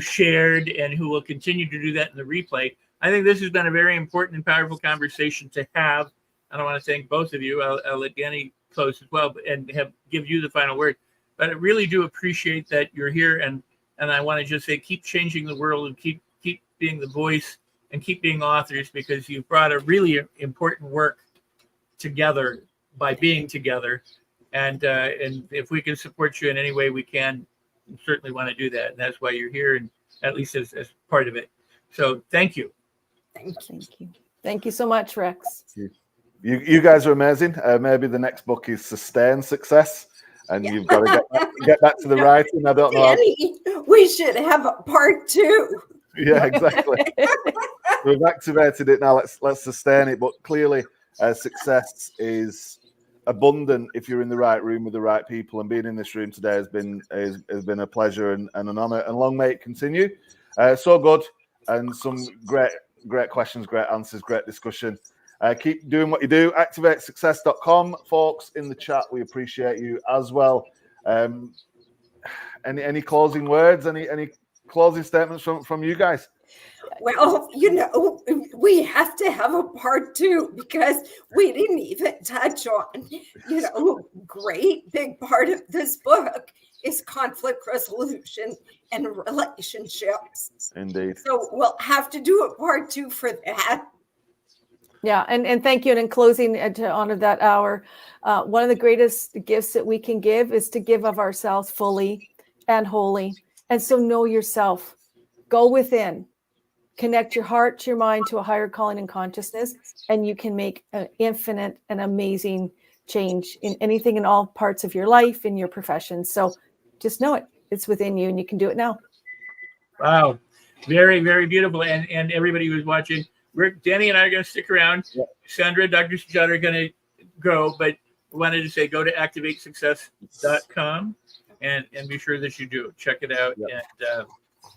shared, and who will continue to do that in the replay. I think this has been a very important and powerful conversation to have, and I want to thank both of you. I'll let Danny close as well, and give you the final word. But I really do appreciate that you're here, and I want to just say, keep changing the world, and keep being the voice, and keep being authors, because you've brought a really important work together by being together. And if we can support you in any way we can, we certainly want to do that. And that's why you're here, and at least as part of it. So thank you. Thank you so much, Rex. You guys are amazing. Maybe the next book is Sustained Success, and you've got to get back to the writing. I don't know. Danny, we should have a part 2. Yeah, exactly. We've activated it now. Let's sustain it. But clearly, success is abundant if you're in the right room with the right people. And being in this room today has been a pleasure and an honor. And long may it continue. So good, and some great questions, great answers, great discussion. Keep doing what you do. ActivateSuccess.com, folks in the chat. We appreciate you as well. Any closing words? Any closing statements from you guys? Well, we have to have a part 2, because we didn't even touch on, great big part of this book is conflict resolution and relationships. Indeed. So we'll have to do a part 2 for that. Yeah, and thank you. And in closing, to honor that hour, one of the greatest gifts that we can give is to give of ourselves fully and wholly. And so know yourself. Go within. Connect your heart to your mind to a higher calling and consciousness, and you can make an infinite and amazing change in anything in all parts of your life, in your profession. So just know it. It's within you and you can do it now. Wow. Very, very beautiful. And everybody who's watching, Danny and I are going to stick around. Yeah. Sandra, Dr. Sujata are going to go, but wanted to say go to activatesuccess.com and be sure that you do. Check it out. Yeah.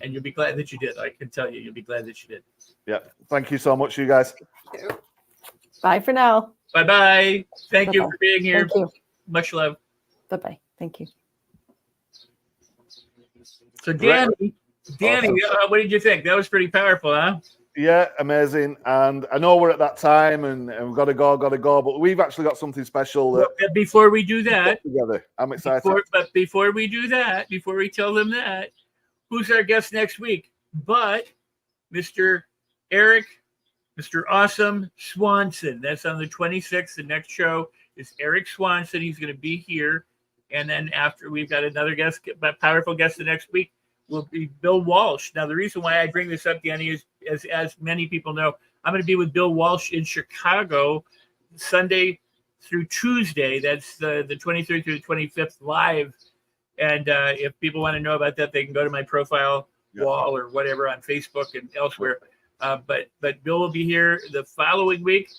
And you'll be glad that you did. I can tell you, you'll be glad that you did. Yeah. Thank you so much, you guys. Bye for now. Bye-bye. Thank you Bye-bye. for being here. Thank you. Much love. Bye-bye. Thank you. So Danny, Awesome. what did you think? That was pretty powerful, huh? Yeah, amazing. And I know we're at that time and we've got to go, but we've actually got something special that Before we do that, together. I'm excited. Before we do that, before we tell them that, who's our guest next week? But Mr. Eric, Mr. Awesome Swanson. That's on the 26th. The next show is Eric Swanson. He's going to be here. And then after we've got another guest, a powerful guest the next week, will be Bill Walsh. Now, the reason why I bring this up, Danny, is as many people know, I'm going to be with Bill Walsh in Chicago Sunday through Tuesday. That's the 23rd through the 25th live. And if people want to know about that, they can go to my profile wall or whatever on Facebook and elsewhere. But Bill will be here the following week.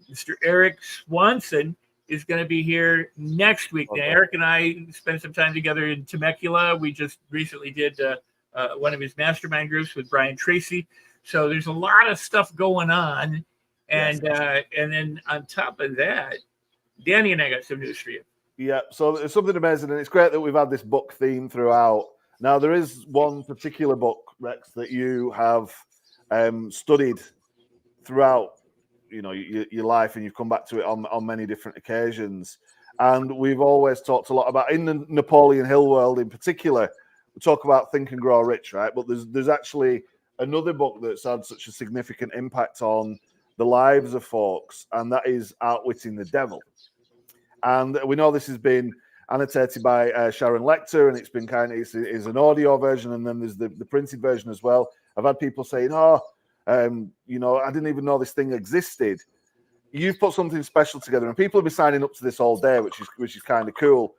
Mr. Eric Swanson is going to be here next week. Now, Eric and I spent some time together in Temecula. We just recently did one of his mastermind groups with Brian Tracy. So there's a lot of stuff going on. And then on top of that, Danny and I got some news for you. Yeah, so it's something amazing, and it's great that we've had this book theme throughout. Now, there is one particular book, Rex, that you have studied throughout, your life, and you've come back to it on many different occasions. And we've always talked a lot about, in the Napoleon Hill world in particular, we talk about Think and Grow Rich, right? But there's actually another book that's had such a significant impact on the lives of folks, and that is Outwitting the Devil. And we know this has been annotated by Sharon Lecter, and it's been it's an audio version, and then there's the printed version as well. I've had people saying, I didn't even know this thing existed. You've put something special together, and people have been signing up to this all day, which is kind of cool.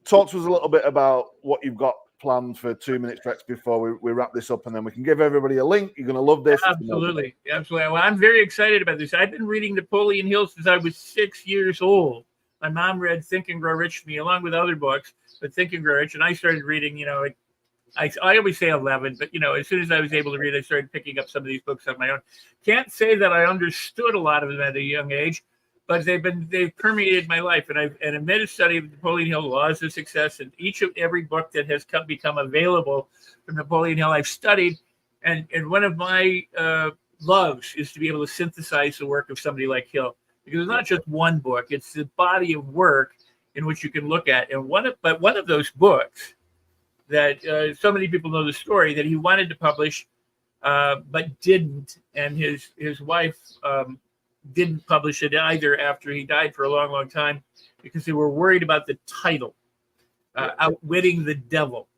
Talk to us a little bit about what you've got planned for 2 minutes, Rex, before we wrap this up, and then we can give everybody a link. You're going to love this. Absolutely. Well, I'm very excited about this. I've been reading Napoleon Hill since I was 6 years old. My mom read Think and Grow Rich to me, along with other books, but Think and Grow Rich. And I started reading, I always say 11, but, as soon as I was able to read, I started picking up some of these books on my own. Can't say that I understood a lot of them at a young age, but they've permeated my life. And I've made a study of Napoleon Hill, Laws of Success, and every book that has become available from Napoleon Hill, I've studied. And one of my loves is to be able to synthesize the work of somebody like Hill. Because it's not just one book; it's the body of work in which you can look at. And one of those books that so many people know the story that he wanted to publish, but didn't, and his wife didn't publish it either after he died for a long, long time because they were worried about the title, Outwitting the Devil.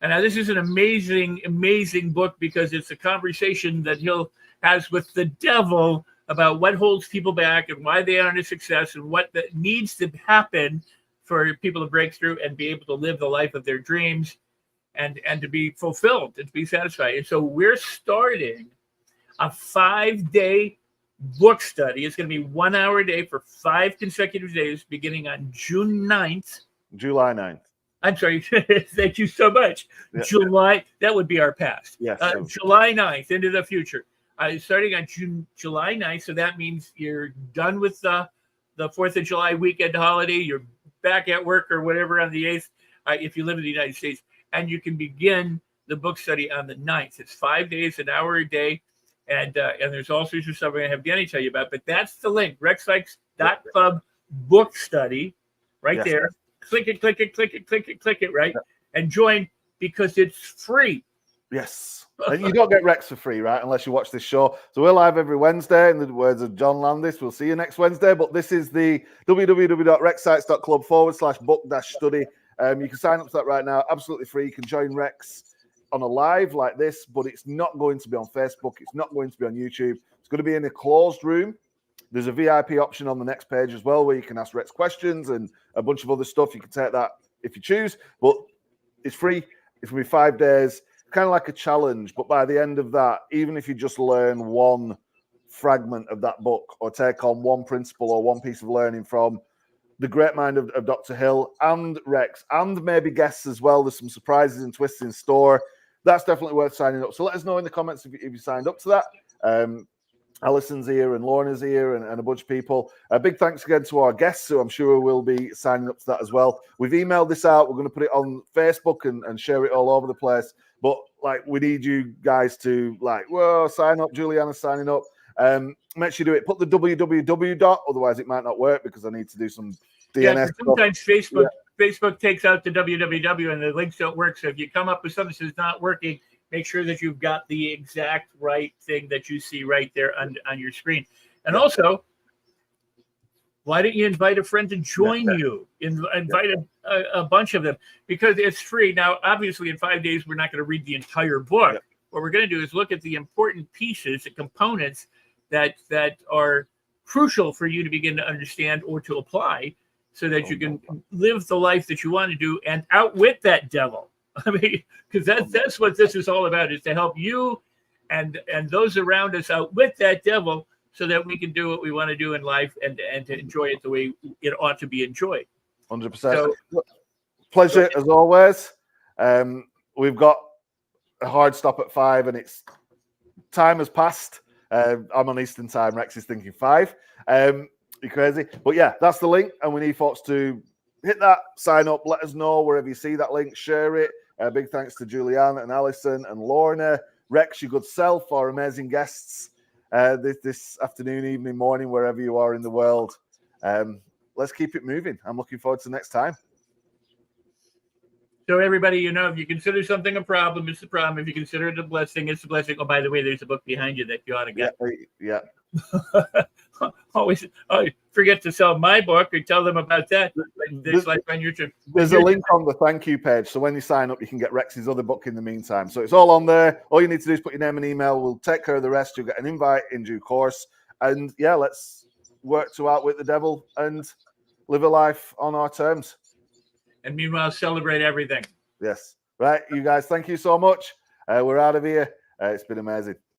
And now this is an amazing, amazing book because it's a conversation that Hill has with the devil about what holds people back and why they aren't a success and what needs to happen for people to break through and be able to live the life of their dreams and to be fulfilled and to be satisfied. And so we're starting a 5-day book study. It's going to be 1 hour a day for 5 consecutive days, beginning on June 9th. July 9th. I'm sorry. Thank you so much. Yeah. July, that would be our past. Yes. July 9th into the future. Starting on July 9th. So that means you're done with the 4th of July weekend holiday. You're back at work or whatever on the 8th, if you live in the United States. And you can begin the book study on the 9th. It's 5 days, 1 hour a day. And there's all sorts of stuff I'm going to have Danny tell you about. But that's the link, rexsikes.club book study right there. Click it, right? And join because it's free. Yes. And you don't get Rex for free, right? Unless you watch this show. So we're live every Wednesday. In the words of John Landis, we'll see you next Wednesday. But this is the www.rexsikes.club/book-study. You can sign up to that right now. Absolutely free. You can join Rex on a live like this, but it's not going to be on Facebook. It's not going to be on YouTube. It's going to be in a closed room There's a VIP option on the next page as well, where you can ask Rex questions and a bunch of other stuff. You can take that if you choose, but it's free. It's going to be 5 days, kind of like a challenge. But by the end of that, even if you just learn one fragment of that book or take on one principle or one piece of learning from the great mind of Dr. Hill and Rex, and maybe guests as well, there's some surprises and twists in store. That's definitely worth signing up. So let us know in the comments if you signed up to that. Alison's here and Lorna's here and a bunch of people. A big thanks again to our guests, who I'm sure will be signing up to that as well. We've emailed this out. We're going to put it on Facebook and share it all over the place. But like, we need you guys to sign up. Juliana's signing up. Make sure you do it. Put the www dot, otherwise it might not work because I need to do some DNS. Yeah, sometimes Facebook takes out the www and the links don't work. So if you come up with something that's not working, make sure that you've got the exact right thing that you see right there on your screen. And also, why don't you invite a friend to join you? Invite a bunch of them, because it's free. Now, obviously, in 5 days, we're not going to read the entire book. Yep. What we're going to do is look at the important pieces, the components that are crucial for you to begin to understand or to apply, so that you can live the life that you want to do and outwit that devil. I mean, because that's what this is all about, is to help you and those around us outwit that devil, so that we can do what we want to do in life and to enjoy it the way it ought to be enjoyed. 100%. So, pleasure as always. We've got a hard stop at 5, and it's time has passed. I'm on Eastern time. Rex is thinking 5. You're crazy, but yeah, that's the link, and we need folks to hit that, sign up, let us know wherever you see that link, share it. Big thanks to Juliana and Alison and Lorna, Rex, your good self, our amazing guests this afternoon, evening, morning, wherever you are in the world. Let's keep it moving. I'm looking forward to next time. So everybody, if you consider something a problem, it's a problem. If you consider it a blessing, it's a blessing. Oh, by the way, there's a book behind you that you ought to get. Yeah. Always forget to sell my book or tell them about that. There's on YouTube. There's a link on the thank you page, so when you sign up, you can get Rex's other book in the meantime. So it's all on there. All you need to do is put your name and email. We'll take care of the rest. You'll get an invite in due course. And yeah, let's work to outwit the devil and live a life on our terms. And meanwhile, celebrate everything. Yes. Right, you guys, thank you so much. We're out of here. It's been amazing.